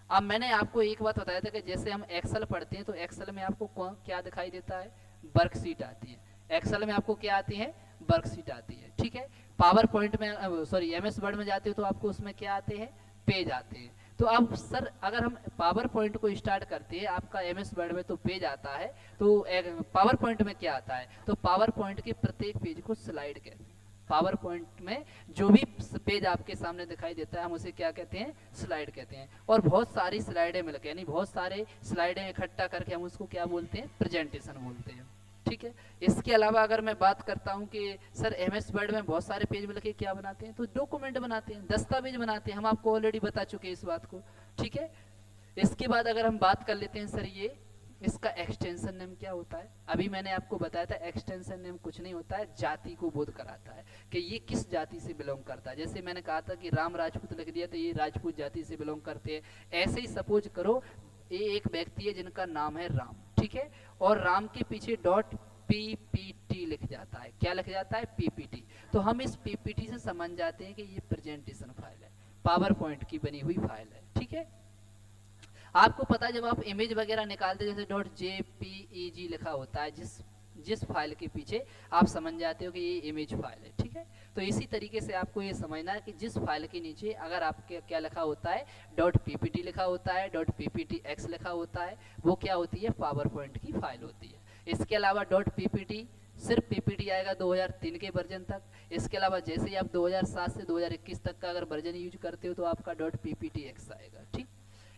A: अब मैंने आपको एक बात बताया था कि जैसे हम एक्सेल पढ़ते हैं तो एक्सेल में आपको क्या दिखाई देता है? वर्कशीट आती है। एक्सेल में आपको क्या आती है? वर्कशीट आती है। ठीक है, पावर पॉइंट में सॉरी एमएस वर्ड में जाते हो तो आपको उसमें क्या आते हैं? पेज आते हैं। तो अब सर अगर हम पावर पॉइंट को स्टार्ट करते हैं, आपका एमएस वर्ड में तो पेज आता है, तो पावर पॉइंट में क्या आता है? तो पावर पॉइंट के प्रत्येक पेज को स्लाइड कहते हैं। पावर पॉइंट में जो भी पेज आपके सामने दिखाई देता है हम उसे क्या कहते हैं? स्लाइड कहते हैं। और बहुत सारी स्लाइडें मिलकर यानी बहुत सारे स्लाइडें इकट्ठा करके हम उसको क्या बोलते हैं? प्रेजेंटेशन बोलते हैं। ठीक है, इसके अलावा अगर मैं बात करता हूं कि सर एमएस वर्ड में बहुत सारे पेज मिलके क्या बनाते हैं? तो डॉक्यूमेंट बनाते हैं, दस्तावेज बनाते हैं। हम आपको ऑलरेडी बता चुके हैं इस बात को। ठीक है, इसके बाद अगर हम बात कर लेते हैं सर ये इसका एक्सटेंशन नेम क्या होता है? अभी मैंने आपको बताया था एक्सटेंशन नेम कुछ नहीं होता है, जाति को बोध कराता है कि ये किस जाति से बिलोंग करता है। जैसे मैंने कहा था कि राम राजपूत लिख दिया तो ये राजपूत जाति से बिलोंग करते हैं। ऐसे ही सपोज करो ये एक व्यक्ति है जिनका नाम है राम, ठीक है, और राम के पीछे डॉट पीपीटी लिख जाता है। क्या लिख जाता है? पीपीटी। तो हम इस पीपीटी से समझ जाते हैं कि ये प्रेजेंटेशन फाइल है, पावर पॉइंट की बनी हुई फाइल है। ठीक है, आपको पता है जब आप इमेज वगैरह निकालते हैं जैसे डॉट जेपीईजी लिखा होता है, जिस फाइल के पीछे आप समझ जाते हो कि ये इमेज फाइल है। ठीक है, तो इसी तरीके से आपको ये समझना है कि जिस फाइल के नीचे अगर आपके क्या लिखा होता है? डॉट पीपीटी लिखा होता है, डॉट पीपीटीएक्स लिखा होता है, वो क्या होती है? पावर पॉइंट की फाइल होती है। इसके अलावा डॉट पीपीटी सिर्फ पीपीटी आएगा 2003 के वर्जन तक। इसके अलावा जैसे ही आप 2007 से 2021 तक का अगर वर्जन यूज करते हो तो आपका डॉट पीपीटीएक्स आएगा। ठीक,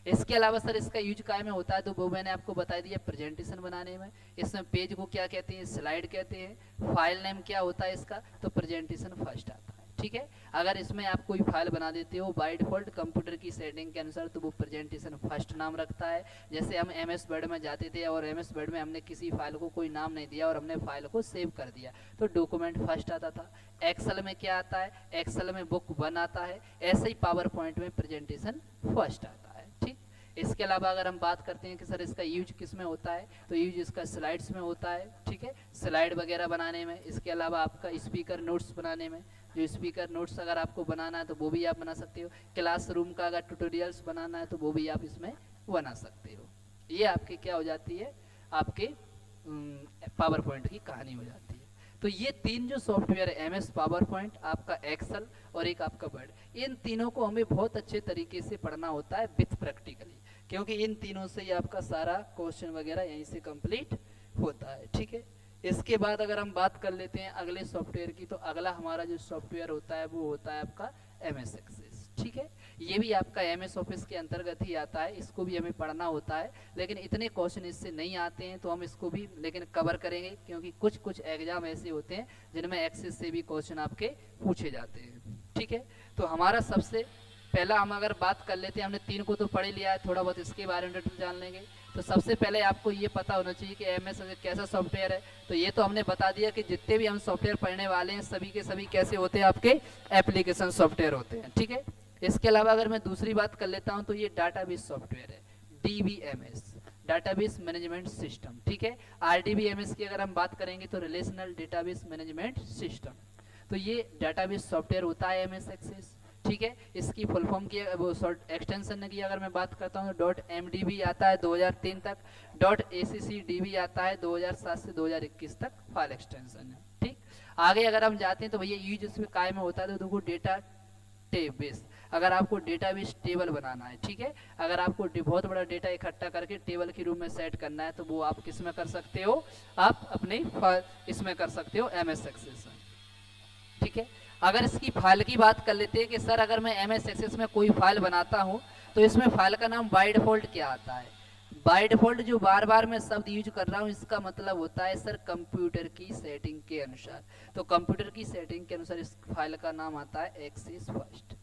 A: इसके अलावा सर इसका यूज काय में होता है? तो वो मैंने आपको बता दिया प्रेजेंटेशन बनाने में। इसमें पेज को क्या कहते हैं? स्लाइड कहते हैं। फाइल नेम क्या होता है इसका? तो प्रेजेंटेशन फर्स्ट आता है। ठीक है, अगर इसमें आप कोई फाइल बना देते हो बाय डिफॉल्ट कंप्यूटर की सेटिंग के अनुसार तो वो प्रेजेंटेशन फर्स्ट नाम रखता है। जैसे हम एमएस वर्ड में जाते थे और एमएस वर्ड में हमने किसी फाइल को कोई नाम नहीं दिया और हमने फाइल को सेव कर दिया तो डॉक्यूमेंट फर्स्ट आता था। एक्सेल में क्या आता है? एक्सेल में बुक 1 आता है। ऐसे ही पावर पॉइंट में प्रेजेंटेशन फर्स्ट आता है। ठीक, इसके अलावा अगर हम बात करते हैं कि सर इसका यूज किस में होता है तो यूज इसका स्लाइड्स में होता है। ठीक है, स्लाइड वगैरह बनाने में। इसके अलावा आपका स्पीकर नोट्स बनाने में, जो स्पीकर नोट्स अगर आपको बनाना है तो वो भी आप बना सकते हो। क्लासरूम का अगर ट्यूटोरियल्स बनाना है तो वो भी आप इसमें बना सकते हो। ये आपके क्या हो जाती है? आपके पावर पॉइंट की कहानी हो जाती है। तो ये तीन जो सॉफ्टवेयर है एमएस पावर पॉइंट, आपका एक्सेल और एक आपका वर्ड, इन तीनों को हमें बहुत अच्छे तरीके से पढ़ना होता है विथ प्रैक्टिकली, क्योंकि इन तीनों से ही आपका सारा क्वेश्चन वगैरह यहीं से कंप्लीट होता है। ठीक है, इसके बाद अगर हम बात कर लेते हैं अगले सॉफ्टवेयर की तो अगला हमारा जो सॉफ्टवेयर होता है वो होता है आपका एमएस एक्सेस। ठीक है, ये भी आपका एमएस ऑफिस के अंतर्गत ही आता है, इसको भी हमें पढ़ना होता है, लेकिन इतने क्वेश्चन इससे नहीं आते हैं तो हम इसको भी लेकिन कवर करेंगे, क्योंकि कुछ कुछ एग्जाम ऐसे होते हैं जिनमें एक्सेस से भी क्वेश्चन आपके पूछे जाते हैं। ठीक है, तो हमारा सबसे पहला हम अगर बात कर लेते हैं, हमने तीन को तो पढ़ लिया है, थोड़ा बहुत इसके बारे में डिटेल जान लेंगे। तो सबसे पहले आपको ये पता होना चाहिए कि एमएस कैसा सॉफ्टवेयर है। तो ये तो हमने बता दिया कि जितने भी हम सॉफ्टवेयर पढ़ने वाले हैं सभी के सभी कैसे होते हैं? आपके एप्लीकेशन सॉफ्टवेयर होते हैं। ठीक है, इसके अलावा अगर मैं दूसरी बात कर लेता हूं तो ये डाटाबेस सॉफ्टवेयर है, डीबीएमएस, डाटाबेस मैनेजमेंट सिस्टम। ठीक है, आरडीबीएमएस की अगर हम बात करेंगे तो रिलेशनल डेटाबेस मैनेजमेंट सिस्टम। तो ये डाटाबेस सॉफ्टवेयर होता है एमएस एक्सेस। ठीक है, इसकी फुल फॉर्म की वो एक्सटेंशन की अगर मैं बात करता हूँ तो .mdb आता है 2003 तक, .accdb आता है 2007 से 2021 तक फाइल एक्सटेंशन है। ठीक, आगे अगर हम जाते हैं तो भैया यूज इसमें काय में होता है तो देखो डेटा टेबेस, अगर आपको डेटाबेस टेबल बनाना है, ठीक है, अगर आपको बहुत बड़ा डेटा इकट्ठा करके टेबल के रूप में सेट करना है तो वो आप किस में कर सकते हो? आप अपने इसमें कर सकते हो, एमएस एक्सेस में। ठीक है, अगर इसकी फाइल की बात कर लेते हैं कि सर अगर मैं एमएस एक्सेस में कोई फाइल बनाता हूं तो इसमें फाइल का नाम बाय डिफॉल्ट क्या आता है? बाय डिफॉल्ट जो बार बार मैं शब्द यूज कर रहा हूं इसका मतलब होता है सर कंप्यूटर की सेटिंग के अनुसार। तो कंप्यूटर की सेटिंग के अनुसार इस फाइल का नाम आता है एक्सेस फर्स्ट।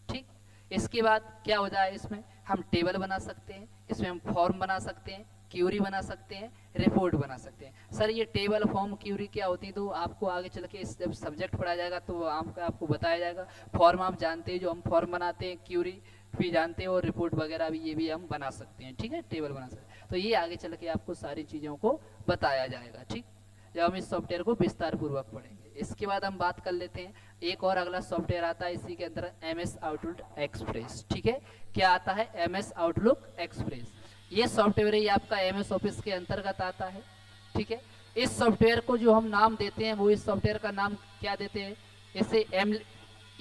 A: ठीक, इसके बाद क्या हो जाए? इसमें हम टेबल बना सकते हैं, इसमें हम फॉर्म बना सकते हैं, क्यूरी बना सकते हैं, रिपोर्ट बना सकते हैं। सर ये टेबल फॉर्म क्यूरी क्या होती है तो आपको आगे चल के जब सब्जेक्ट पढ़ाया जाएगा तो आपको बताया जाएगा। फॉर्म आप जानते हैं, जो हम फॉर्म बनाते हैं, क्यूरी भी जानते हैं, और रिपोर्ट वगैरह भी ये भी हम बना सकते हैं। ठीक है, टेबल बना सकते हैं, तो ये आगे चल के आपको सारी चीज़ों को बताया जाएगा। ठीक, जब हम इस सॉफ्टवेयर को विस्तार पूर्वक पढ़ेंगे। इसके बाद हम बात कर लेते हैं एक और अगला सॉफ्टवेयर आता है इसी के अंदर MS आउटलुक एक्सप्रेस। ठीक है, क्या आता है MS आउटलुक एक्सप्रेस। ये सॉफ्टवेयर ही आपका MS ऑफिस के अंतर्गत आता है। ठीक है, इस सॉफ्टवेयर को जो हम नाम देते हैं वो इस सॉफ्टवेयर का नाम क्या देते हैं, इसे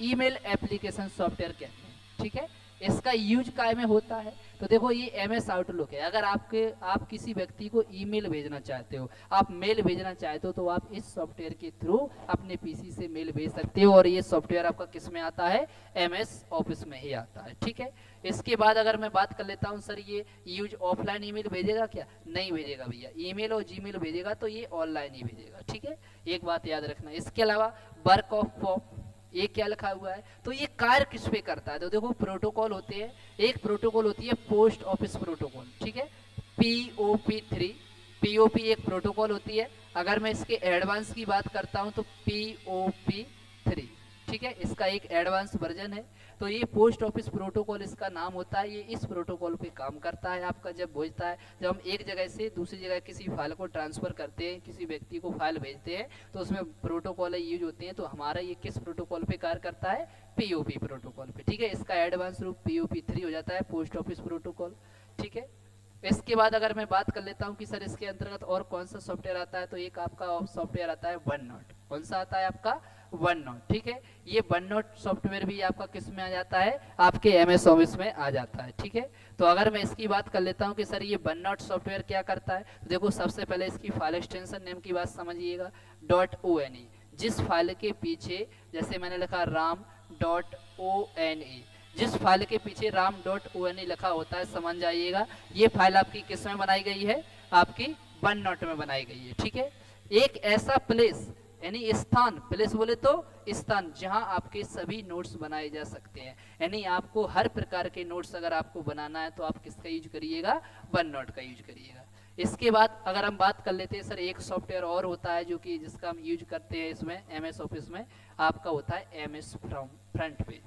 A: ईमेल एप्लीकेशन सॉफ्टवेयर कहते हैं। ठीक है, इसका यूज काय में होता है, तो देखो ये MS आउटलुक है। अगर आप किसी व्यक्ति को ईमेल भेजना चाहते हो, आप मेल भेजना चाहते हो, तो आप इस सॉफ्टवेयर के थ्रू अपने पीसी से मेल भेज सकते हो। और ये सॉफ्टवेयर आपका किस में आता है, MS ऑफिस में ही आता है। ठीक है, इसके बाद अगर मैं बात कर लेता हूँ सर ये यूज ऑफलाइन ईमेल भेजेगा क्या, नहीं भेजेगा भैया। ईमेल और जीमेल भेजेगा तो ये ऑनलाइन ही भेजेगा। ठीक है, एक बात याद रखना। इसके अलावा वर्क ऑफ फॉर्म, ये क्या लिखा हुआ है, तो ये कार्य किस पे करता है, तो देखो प्रोटोकॉल होते हैं। एक प्रोटोकॉल होती है पोस्ट ऑफिस प्रोटोकॉल। ठीक है, POP3, POP एक प्रोटोकॉल होती है। अगर मैं इसके एडवांस की बात करता हूं तो POP3। ठीक है, इसका एक एडवांस वर्जन है। तो ये पोस्ट ऑफिस प्रोटोकॉल इसका नाम होता है। ये इस प्रोटोकॉल पे काम करता है। आपका जब भेजता है, जब हम एक जगह से दूसरी जगह किसी फाइल को ट्रांसफर करते हैं, किसी व्यक्ति को फाइल भेजते हैं, तो उसमें प्रोटोकॉल यूज होते हैं। तो हमारा ये किस प्रोटोकॉल पे कार्य करता है, POP प्रोटोकॉल पे। ठीक है, इसका एडवांस रूप POP3 हो जाता है, पोस्ट ऑफिस प्रोटोकॉल। ठीक है, इसके बाद अगर मैं बात कर लेता हूं कि सर इसके अंतर्गत और कौन सा सॉफ्टवेयर आता है, तो एक आपका सॉफ्टवेयर आता है वन नोट। कौन सा आता है आपका, वन नोट। ठीक है, ये वन नोट सॉफ्टवेयर भी आपका किस में आ जाता है, आपके MS ऑफिस में आ जाता है। ठीक है, तो अगर मैं इसकी बात कर लेता हूं कि सर ये वन नोट सॉफ्टवेयर क्या करता है, तो देखो सबसे पहले इसकी फाइल एक्सटेंशन नेम की बात समझिएगा, .one। जिस फाइल के पीछे, जैसे मैंने लिखा ram.one, जिस फाइल के पीछे ram.one लिखा होता है, समझ जाइएगा ये फाइल आपकी किस में बनाई गई है, आपकी वन नोट में बनाई गई है। ठीक है, एक ऐसा प्लेस यानी स्थान, प्लेस बोले तो स्थान, जहां आपके सभी नोट्स बनाए जा सकते हैं। यानी आपको हर प्रकार के नोट्स अगर आपको बनाना है तो आप किसका यूज करिएगा, वन नोट का यूज करिएगा। इसके बाद अगर हम बात कर लेते हैं सर एक सॉफ्टवेयर और होता है जो कि जिसका हम यूज करते हैं इसमें MS ऑफिस में, आपका होता है MS फ्रंट पेज।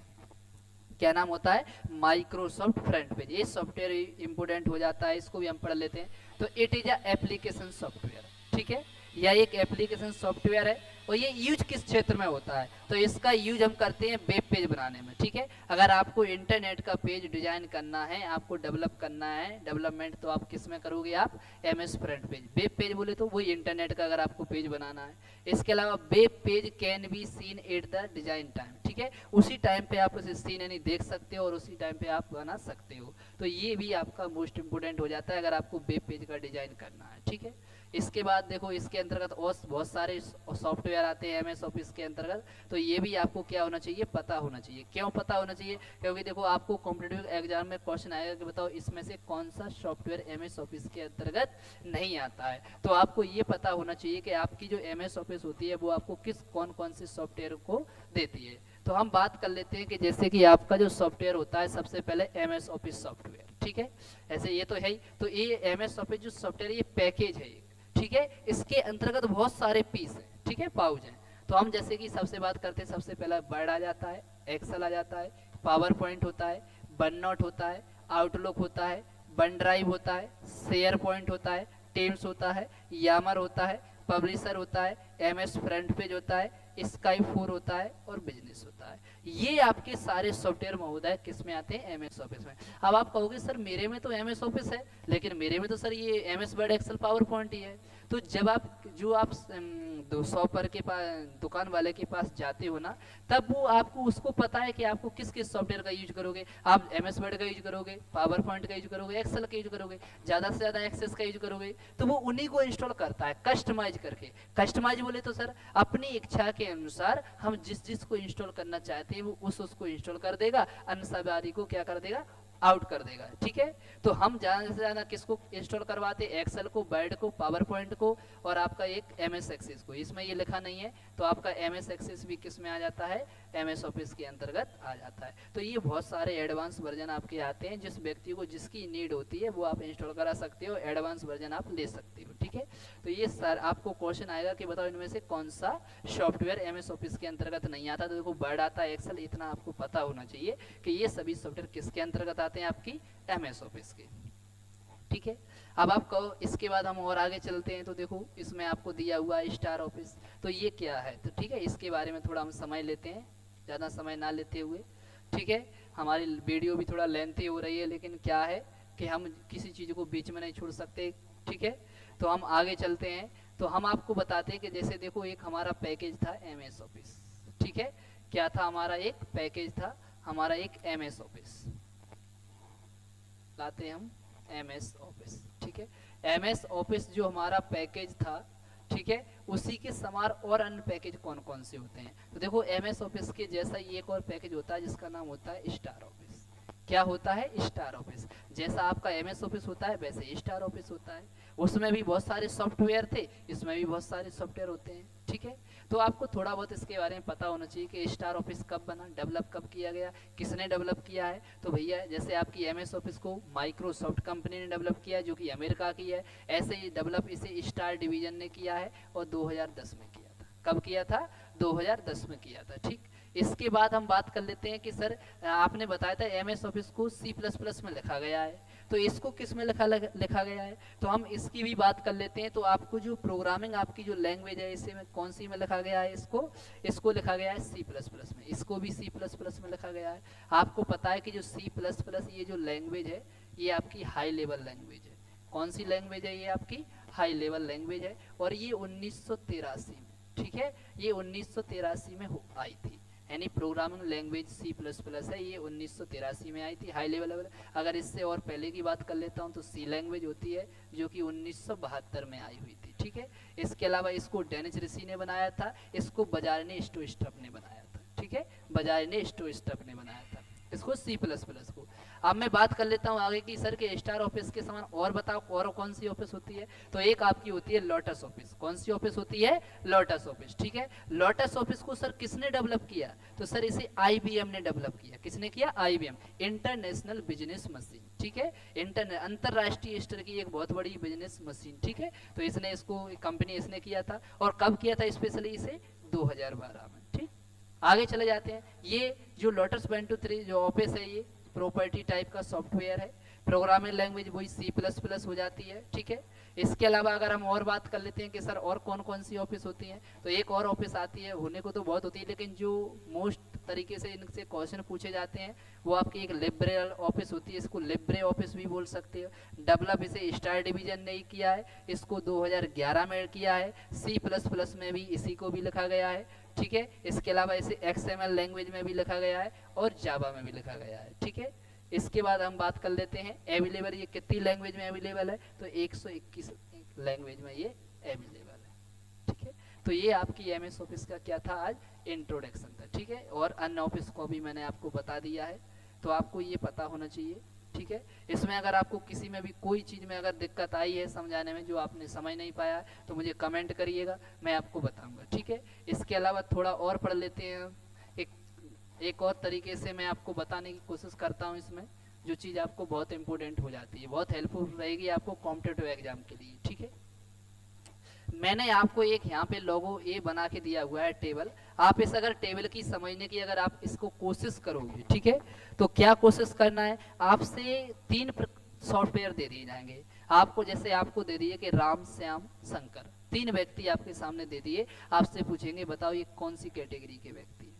A: क्या नाम होता है, माइक्रोसॉफ्ट फ्रंट पेज। ये सॉफ्टवेयर इंपोर्टेंट हो जाता है, इसको भी हम पढ़ लेते हैं। तो it is a application software. ठीक है, यह एक एप्लीकेशन सॉफ्टवेयर है। और ये यूज किस क्षेत्र में होता है, तो इसका यूज हम करते हैं वेब पेज बनाने में। ठीक है, अगर आपको इंटरनेट का पेज डिजाइन करना है, आपको डेवलप करना है, डेवलपमेंट, तो आप किस में करोगे, आप MS front page. Web page बोले तो वही इंटरनेट का अगर आपको पेज बनाना है। इसके अलावा web page can be seen at the design time. ठीक है, उसी टाइम पे आप उसे सीन यानी देख सकते हो और उसी टाइम पे आप बना सकते हो। तो ये भी आपका मोस्ट इंपोर्टेंट हो जाता है अगर आपको वेब पेज का डिजाइन करना है। ठीक है, इसके बाद देखो इसके अंतर्गत और बहुत सारे सॉफ्टवेयर आते हैं MS ऑफिस के अंतर्गत। तो ये भी आपको क्या होना चाहिए, पता होना चाहिए। क्यों पता होना चाहिए, क्योंकि देखो आपको कॉम्पिटिटिव एग्जाम में क्वेश्चन आएगा कि बताओ इसमें से कौन सा सॉफ्टवेयर MS ऑफिस के अंतर्गत नहीं आता है। तो आपको ये पता होना चाहिए कि आपकी जो MS ऑफिस होती है वो आपको किस कौन कौन से सॉफ्टवेयर को देती है। तो हम बात कर लेते हैं कि जैसे कि आपका जो सॉफ्टवेयर होता है, सबसे पहले MS ऑफिस सॉफ्टवेयर। ठीक है, ऐसे ये तो है ही। तो ये MS ऑफिस जो सॉफ्टवेयर, ये पैकेज है। ठीक है, इसके अंतर्गत बहुत सारे पीस हैं। ठीक है, पाउच हैं। तो हम जैसे कि सबसे बात करते हैं, सबसे पहला वर्ड आ जाता है, एक्सेल आ जाता है, पावर पॉइंट होता है, वन नोट होता है, आउटलुक होता है, वन ड्राइव होता है, शेयर पॉइंट होता है, टीम्स होता है, यामर होता है, पब्लिशर होता है, MS फ्रंट पेज होता है, स्काई 4 होता है और बिजनेस होता है। ये आपके सारे सॉफ्टवेयर महोदय किस में आते हैं, MS ऑफिस में। अब आप कहोगे सर मेरे में तो MS ऑफिस है, लेकिन मेरे में तो सर ये MS Word Excel PowerPoint ही है। तो जब आप शॉपर के पास, दुकान वाले के पास जाते हो ना, तब वो आपको उसको पता है कि आपको किस किस सॉफ्टवेयर का यूज करोगे। आप MS वर्ड का यूज करोगे, पावर पॉइंट का यूज करोगे, एक्सेल का यूज करोगे, ज्यादा से ज्यादा एक्सेस का यूज करोगे, तो वो उन्हीं को इंस्टॉल करता है कस्टमाइज करके। कस्टमाइज बोले तो सर अपनी इच्छा के अनुसार हम जिस जिस को इंस्टॉल करना चाहते हैं वो उसको इंस्टॉल कर देगा, अन्य सभी को क्या कर देगा, आउट कर देगा। ठीक है, तो हम ज्यादा से ज्यादा किसको इंस्टॉल करवाते हैं, एक्सेल को, वर्ड को, पावर पॉइंट को और आपका एक MS एक्सेस को। इसमें ये लिखा नहीं है, तो आपका MS एक्सेस भी किस में आ जाता है, MS ऑफिस के अंतर्गत आ जाता है। तो ये बहुत सारे एडवांस वर्जन आपके आते हैं, जिस व्यक्ति को जिसकी नीड होती है वो आप इंस्टॉल करा सकते हो, एडवांस वर्जन आप ले सकते हो। ठीक है, तो ये सर आपको क्वेश्चन आएगा कि बताओ इनमें से कौन सा सॉफ्टवेयर MS ऑफिस के अंतर्गत नहीं आता। तो देखो वर्ड आता है, एक्सेल, इतना आपको पता होना चाहिए कि ये सभी सॉफ्टवेयर किसके अंतर्गत आते हैं, आपकी MS ऑफिस के। ठीक है। अब आप कहो इसके बाद हम और आगे चलते हैं, तो देखो इसमें आपको दिया हुआ है स्टार ऑफिस, तो ये क्या है, तो ठीक है इसके बारे में थोड़ा हम समय लेते हैं, ज़्यादा समय ना लेते हुए, ठीक है। हमारी वीडियो भी थोड़ा लेंथी हो रही है, लेकिन क्या है कि हम किसी चीज़ को बीच में नहीं छोड़ सकते, ठीक है। तो हम आगे चलते हैं, तो हम आपको बताते हैं कि जैसे देखो एक हमारा पैकेज था MS ऑफिस, ठीक है। क्या था हमारा एक पैकेज था, हमारा एक MS ऑफिस लाते हैं हम MS ऑफिस, ठीक है। MS ऑफिस जो हमारा पैकेज था, ठीक है, उसी के समान और अन्य पैकेज कौन कौन से होते हैं, तो देखो MS ऑफिस के जैसा ही एक और पैकेज होता है जिसका नाम होता है स्टार ऑफिस। क्या होता है, स्टार ऑफिस। जैसा आपका MS ऑफिस होता है वैसे ही स्टार ऑफिस होता है, उसमें भी बहुत सारे सॉफ्टवेयर थे, इसमें भी बहुत सारे सॉफ्टवेयर होते हैं, ठीक है। तो आपको थोड़ा बहुत इसके बारे में पता होना चाहिए कि स्टार ऑफिस कब बना, डेवलप कब किया गया, किसने डेवलप किया है। तो भैया जैसे आपकी MS ऑफिस को माइक्रोसॉफ्ट कंपनी ने डेवलप किया है जो कि अमेरिका की है, ऐसे ही डेवलप इसे स्टार डिवीजन ने किया है और 2010 में किया था। कब किया था, 2010 में किया था, ठीक। इसके बाद हम बात कर लेते हैं कि सर आपने बताया था MS ऑफिस को C++ में लिखा गया है, तो इसको किस में लिखा गया है, तो हम इसकी भी बात कर लेते हैं। तो आपको जो प्रोग्रामिंग आपकी जो लैंग्वेज है इसे में कौन सी में लिखा गया है, इसको लिखा गया है C++ में, इसको भी C++ में लिखा गया है। आपको पता है कि जो C++ ये जो लैंग्वेज है ये आपकी हाई लेवल लैंग्वेज है। कौन सी लैंग्वेज है, ये आपकी हाई लेवल लैंग्वेज है, और ये 1983 में, ठीक है, ये 1983 में आई थी, यानी प्रोग्रामिंग लैंग्वेज C++ है, ये 1983 में आई थी, हाई लेवल। अगर इससे और पहले की बात कर लेता हूँ तो C लैंग्वेज होती है जो कि 1972 में आई हुई थी, ठीक है। इसके अलावा इसको डेनिस ऋषि ने बनाया था, इसको बजारने स्टोस्ट्रप ने बनाया था, ठीक है, बजारने स्टोस्ट्रप ने बनाया था इसको C++ को। अब मैं बात कर लेता हूँ आगे की, सर के स्टार ऑफिस के समान और बताओ और कौन सी ऑफिस होती है, तो एक आपकी होती है लोटस ऑफिस। कौन सी ऑफिस होती है, लोटस ऑफिस, ठीक है। लोटस ऑफिस को सर किसने डेवलप किया, तो सर इसे IBM ने डेवलप किया। किसने किया, IBM, इंटरनेशनल बिजनेस मशीन, ठीक है, अंतरराष्ट्रीय स्तर की एक बहुत बड़ी बिजनेस मशीन, ठीक है। तो इसने इसको कंपनी इसने किया था, और कब किया था स्पेशली इसे, 2012 में, ठीक। आगे चले जाते हैं, ये जो लोटस 123 जो ऑफिस है ये प्रॉपर्टी टाइप का सॉफ्टवेयर है, प्रोग्रामिंग लैंग्वेज वही C++ हो जाती है, ठीक है। इसके अलावा अगर हम और बात कर लेते हैं कि सर और कौन कौन सी ऑफिस होती हैं, तो एक और ऑफिस आती है, होने को तो बहुत होती है लेकिन जो मोस्ट तरीके से इनसे क्वेश्चन पूछे जाते हैं वो आपकी एक लिब्रे ऑफिस होती है, इसको लिब्रे ऑफिस भी बोल सकते हो। डेवलप इसे स्टार डिवीजन ने ही किया है, इसको 2011 में किया है, C++ में भी इसी को भी लिखा गया है, ठीक है। इसके अलावा इसे XML लैंग्वेज में भी लिखा गया है और जावा में भी लिखा गया है, ठीक है। इसके बाद हम बात कर लेते हैं अवेलेबल, ये कितनी लैंग्वेज में अवेलेबल है, तो 121 लैंग्वेज में ये अवेलेबल है, ठीक है। तो ये आपकी MS ऑफिस का क्या था, आज इंट्रोडक्शन था, ठीक है। और अन्य ऑफिस को भी मैंने आपको बता दिया है, तो आपको ये पता होना चाहिए, ठीक है। इसमें अगर आपको किसी में भी कोई चीज़ में अगर दिक्कत आई है समझाने में, जो आपने समझ नहीं पाया तो मुझे कमेंट करिएगा, मैं आपको बताऊंगा, ठीक है। इसके अलावा थोड़ा और पढ़ लेते हैं, एक और तरीके से मैं आपको बताने की कोशिश करता हूँ इसमें, जो चीज़ आपको बहुत इंपॉर्टेंट हो जाती है, बहुत हेल्पफुल रहेगी आपको कॉम्पिटिटिव एग्जाम के लिए, ठीक है। मैंने आपको एक यहाँ पे लोगो ए बना के दिया हुआ है टेबल, आप इस अगर टेबल की समझने की अगर आप इसको कोशिश करोगे, ठीक है, तो क्या कोशिश करना है, आपसे 3 सॉफ्टवेयर दे दिए जाएंगे आपको, जैसे आपको दे दिए कि राम श्याम शंकर, 3 व्यक्ति आपके सामने दे दिए, आपसे पूछेंगे बताओ ये कौन सी कैटेगरी के व्यक्ति है,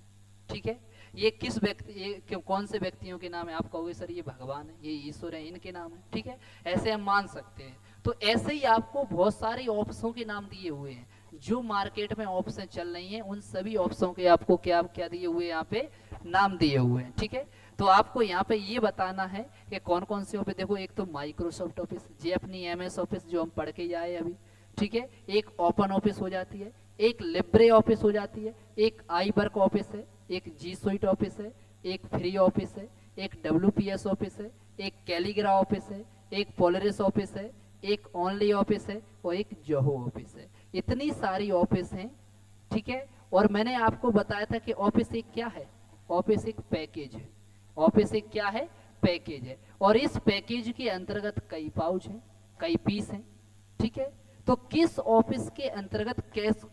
A: ठीक है, ये किस व्यक्ति, ये कौन से व्यक्तियों के नाम है, आप कहोगे सर ये भगवान है, ये ईश्वर है, इनके नाम है, ठीक है, ऐसे हम मान सकते हैं। तो ऐसे ही आपको बहुत सारे ऑप्शनों के नाम दिए हुए हैं, जो मार्केट में ऑप्शन चल रही हैं उन सभी ऑप्शनों के आपको क्या क्या दिए हुए हैं, यहाँ पे नाम दिए हुए हैं, ठीक है। तो आपको यहाँ पे ये बताना है कि कौन कौन से ऑफिस, देखो एक तो माइक्रोसॉफ्ट ऑफिस, ये अपनी MS ऑफिस जो हम पढ़ के आए अभी, ठीक है, एक ओपन ऑफिस हो जाती है, एक लिब्रे ऑफिस हो जाती है, एक iWork ऑफिस है, एक G Suite ऑफिस है, एक फ्री ऑफिस है, एक WPS ऑफिस है, एक कैलीग्रा ऑफिस है, एक पोलरिस ऑफिस है, एक ओनली ऑफिस है और एक जोहो ऑफिस है। इतनी सारी ऑफिस हैं, ठीक है। और मैंने आपको बताया था कि ऑफिस एक क्या है, ऑफिस एक पैकेज है, ऑफिस एक क्या है, पैकेज है, और इस पैकेज के अंतर्गत कई पाउच हैं, कई पीस हैं, ठीक है। तो किस ऑफिस के अंतर्गत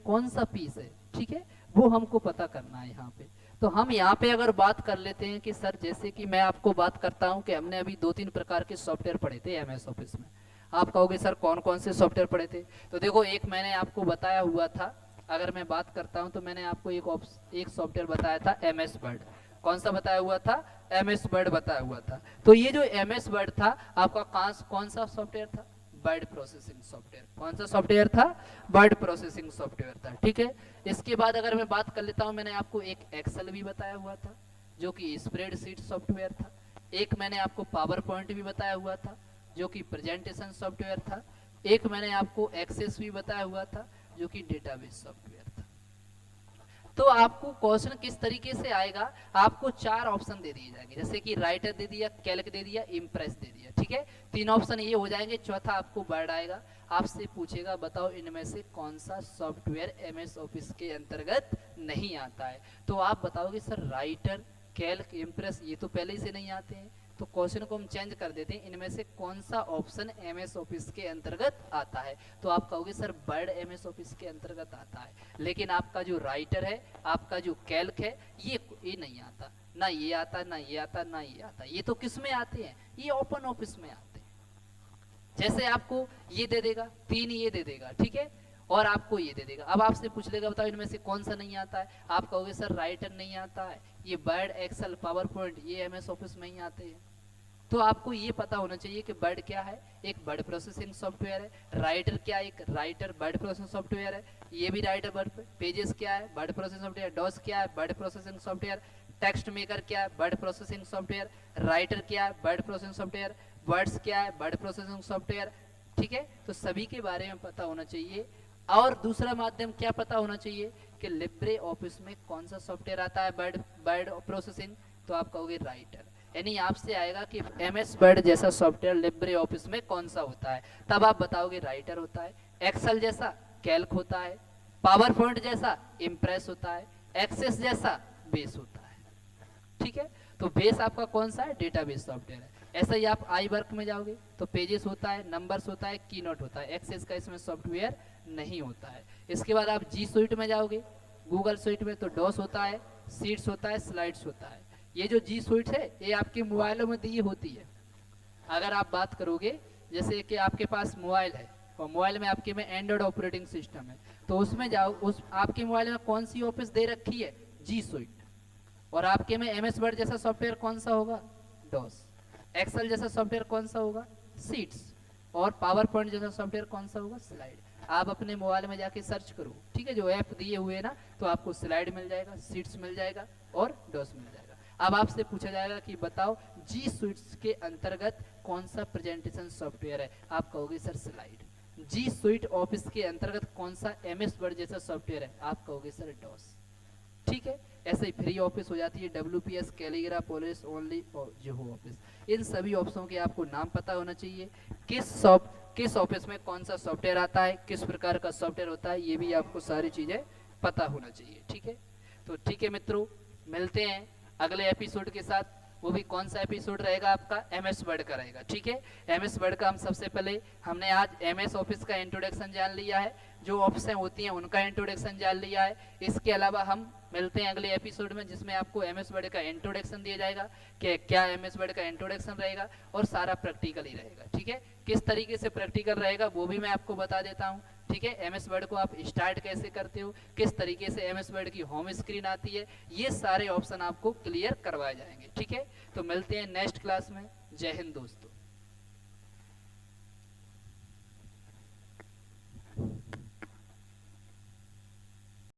A: कौन सा पीस है, ठीक है, वो हमको पता करना है यहाँ पे। तो हम यहाँ पे अगर बात कर लेते हैं कि सर जैसे कि मैं आपको बात करता हूँ कि हमने अभी 2-3 प्रकार के सॉफ्टवेयर पढ़े थे MS ऑफिस में, आप कहोगे सर कौन कौन से सॉफ्टवेयर पढ़े थे, तो देखो एक मैंने आपको बताया हुआ था, अगर मैं बात करता हूं तो मैंने आपको एक सॉफ्टवेयर बताया था एमएस वर्ड। कौन सा बताया हुआ था? एमएस वर्ड बताया हुआ था। तो ये जो एमएस वर्ड था आपका कौन सा सॉफ्टवेयर था? Word processing software. कौन सा सॉफ्टवेयर था? वर्ड प्रोसेसिंग सॉफ्टवेयर था। ठीक है, इसके बाद अगर मैं बात कर लेता हूं, मैंने आपको एक एक्सेल भी बताया हुआ था जो कि स्प्रेडशीट सॉफ्टवेयर था। एक मैंने आपको पावर पॉइंट भी बताया हुआ था जो कि प्रेजेंटेशन सॉफ्टवेयर था। एक मैंने आपको एक्सेस भी बताया हुआ था जो कि डेटाबेस सॉफ्टवेयर था। तो आपको क्वेश्चन किस तरीके से आएगा, आपको 4 ऑप्शन दे दिए जाएंगे, जैसे कि राइटर दे दिया, कैल्क दे दिया, इम्प्रेस दे दिया। ठीक है, 3 ऑप्शन ये हो जाएंगे, चौथा आपको वर्ड आएगा। आपसे पूछेगा बताओ इनमें से कौन सा सॉफ्टवेयर एमएस ऑफिस के अंतर्गत नहीं आता है। तो आप बताओगे सर राइटर, कैल्क, इम्प्रेस ये तो पहले ही से नहीं आते हैं, तो क्वेश्चन को हम चेंज कर देते हैं, इनमें से कौन सा ऑप्शन एमएस ऑफिस के अंतर्गत आता है। तो आप कहोगे सर वर्ड एमएस ऑफिस के अंतर्गत आता है, लेकिन आपका जो राइटर है, आपका जो कैल्क है, ये नहीं आता, ना ये आता, ना ये आता, ना ये आता। ये तो किस में आते हैं? ये ओपन ऑफिस में आते हैं। जैसे आपको ये दे देगा, 3 ये दे देगा, ठीक है, और आपको ये दे देगा। अब आपसे पूछ लेगा बताओ इनमें से कौन सा नहीं आता है, आप कहोगे सर राइटर नहीं आता है, ये वर्ड, एक्सेल, पावर पॉइंट ये एमएस ऑफिस में ही आते हैं। तो आपको ये पता होना चाहिए कि वर्ड क्या है, एक वर्ड प्रोसेसिंग सॉफ्टवेयर है। राइटर क्या है? एक राइटर वर्ड प्रोसेसिंग सॉफ्टवेयर है, ये भी राइटर वर्ड। पेजेस क्या है? Word processing software. डॉस क्या है? Word processing software. Text maker क्या है? Word processing software. राइटर क्या है? Word processing software. वर्ड्स क्या है? Word processing software. ठीक है, तो सभी के बारे में पता होना चाहिए। और दूसरा माध्यम क्या पता होना चाहिए कि लिब्रे ऑफिस में कौन सा सॉफ्टवेयर आता है वर्ड प्रोसेसिंग, तो आप कहोगे राइटर। यानी आपसे आएगा कि एमएस वर्ड जैसा सॉफ्टवेयर लिब्रे ऑफिस में कौन सा होता है, तब आप बताओगे राइटर होता है। एक्सेल जैसा कैल्क होता है, पावर पॉइंट जैसा इम्प्रेस होता है, एक्सेस जैसा बेस होता है। ठीक है, तो बेस आपका कौन सा है? डेटाबेस सॉफ्टवेयर है। ऐसा ही आप आई वर्क में जाओगे तो पेजेस होता है, नंबर्स होता है, कीनोट होता है। एक्सेस का इसमें सॉफ्टवेयर नहीं होता है। इसके बाद आप जी स्वीट में जाओगे, गूगल स्वीट में, तो डॉस होता है, सीट्स होता है, स्लाइड्स होता है। ये जो जी स्वीट है ये आपके मोबाइलों में दी होती है। अगर आप बात करोगे जैसे कि आपके पास मोबाइल है और मोबाइल में आपके में एंड्रॉइड ऑपरेटिंग सिस्टम है, तो उसमें जाओ, उस आपके मोबाइल में कौन सी ऑफिस दे रखी है? जी स्वीट। और आपके में एमएस वर्ड जैसा सॉफ्टवेयर कौन सा होगा? डॉस। एक्सेल जैसा सॉफ्टवेयर कौन सा होगा? सीट्स। और पावर पॉइंट जैसा सॉफ्टवेयर कौन सा होगा? स्लाइड। आप अपने मोबाइल में जाके सर्च करो, ठीक है, जो ऐप दिए हुए है ना, तो आपको स्लाइड मिल जाएगा, सीट्स मिल जाएगा और डॉस मिल जाएगा। अब आपसे पूछा जाएगा कि बताओ जी स्वीट्स के अंतर्गत कौन सा प्रेजेंटेशन सॉफ्टवेयर है, आप कहोगे सर स्लाइड। जी स्वीट ऑफिस के अंतर्गत कौन सा एमएस वर्ड जैसा सॉफ्टवेयर है, आप कहोगे सर डॉस। ठीक है, ऐसे ही फ्री ऑफिस हो जाती है, WPS, कैलीग्रा, पोलिस, ओनली और जोहो ऑफिस। इन सभी ऑप्शनों के आपको नाम पता होना चाहिए, किस ऑफिस में कौन सा सॉफ्टवेयर आता है, किस प्रकार का सॉफ्टवेयर होता है, ये भी आपको सारी चीजें पता होना चाहिए। ठीक है, तो ठीक है मित्रों, मिलते हैं अगले एपिसोड के साथ। वो भी कौन सा एपिसोड रहेगा आपका? एमएस वर्ड का रहेगा। ठीक है, एमएस वर्ड का हम सबसे पहले हमने आज एमएस ऑफिस का इंट्रोडक्शन जान लिया है, जो ऑप्शन होती हैं उनका इंट्रोडक्शन जान लिया है। इसके अलावा हम मिलते हैं अगले एपिसोड में जिसमें आपको एमएस वर्ड का इंट्रोडक्शन दिया जाएगा कि क्या एमएस वर्ड का इंट्रोडक्शन रहेगा और सारा प्रैक्टिकल ही रहेगा। ठीक है, किस तरीके से प्रैक्टिकल रहेगा वो भी मैं आपको बता देता हूँ। ठीक है, एमएस वर्ड को आप स्टार्ट कैसे करते हो, किस तरीके से एमएस वर्ड की होम स्क्रीन आती है, ये सारे ऑप्शन आपको क्लियर करवाए जाएंगे। ठीक है, तो मिलते हैं नेक्स्ट क्लास में। जय हिंद दोस्तों।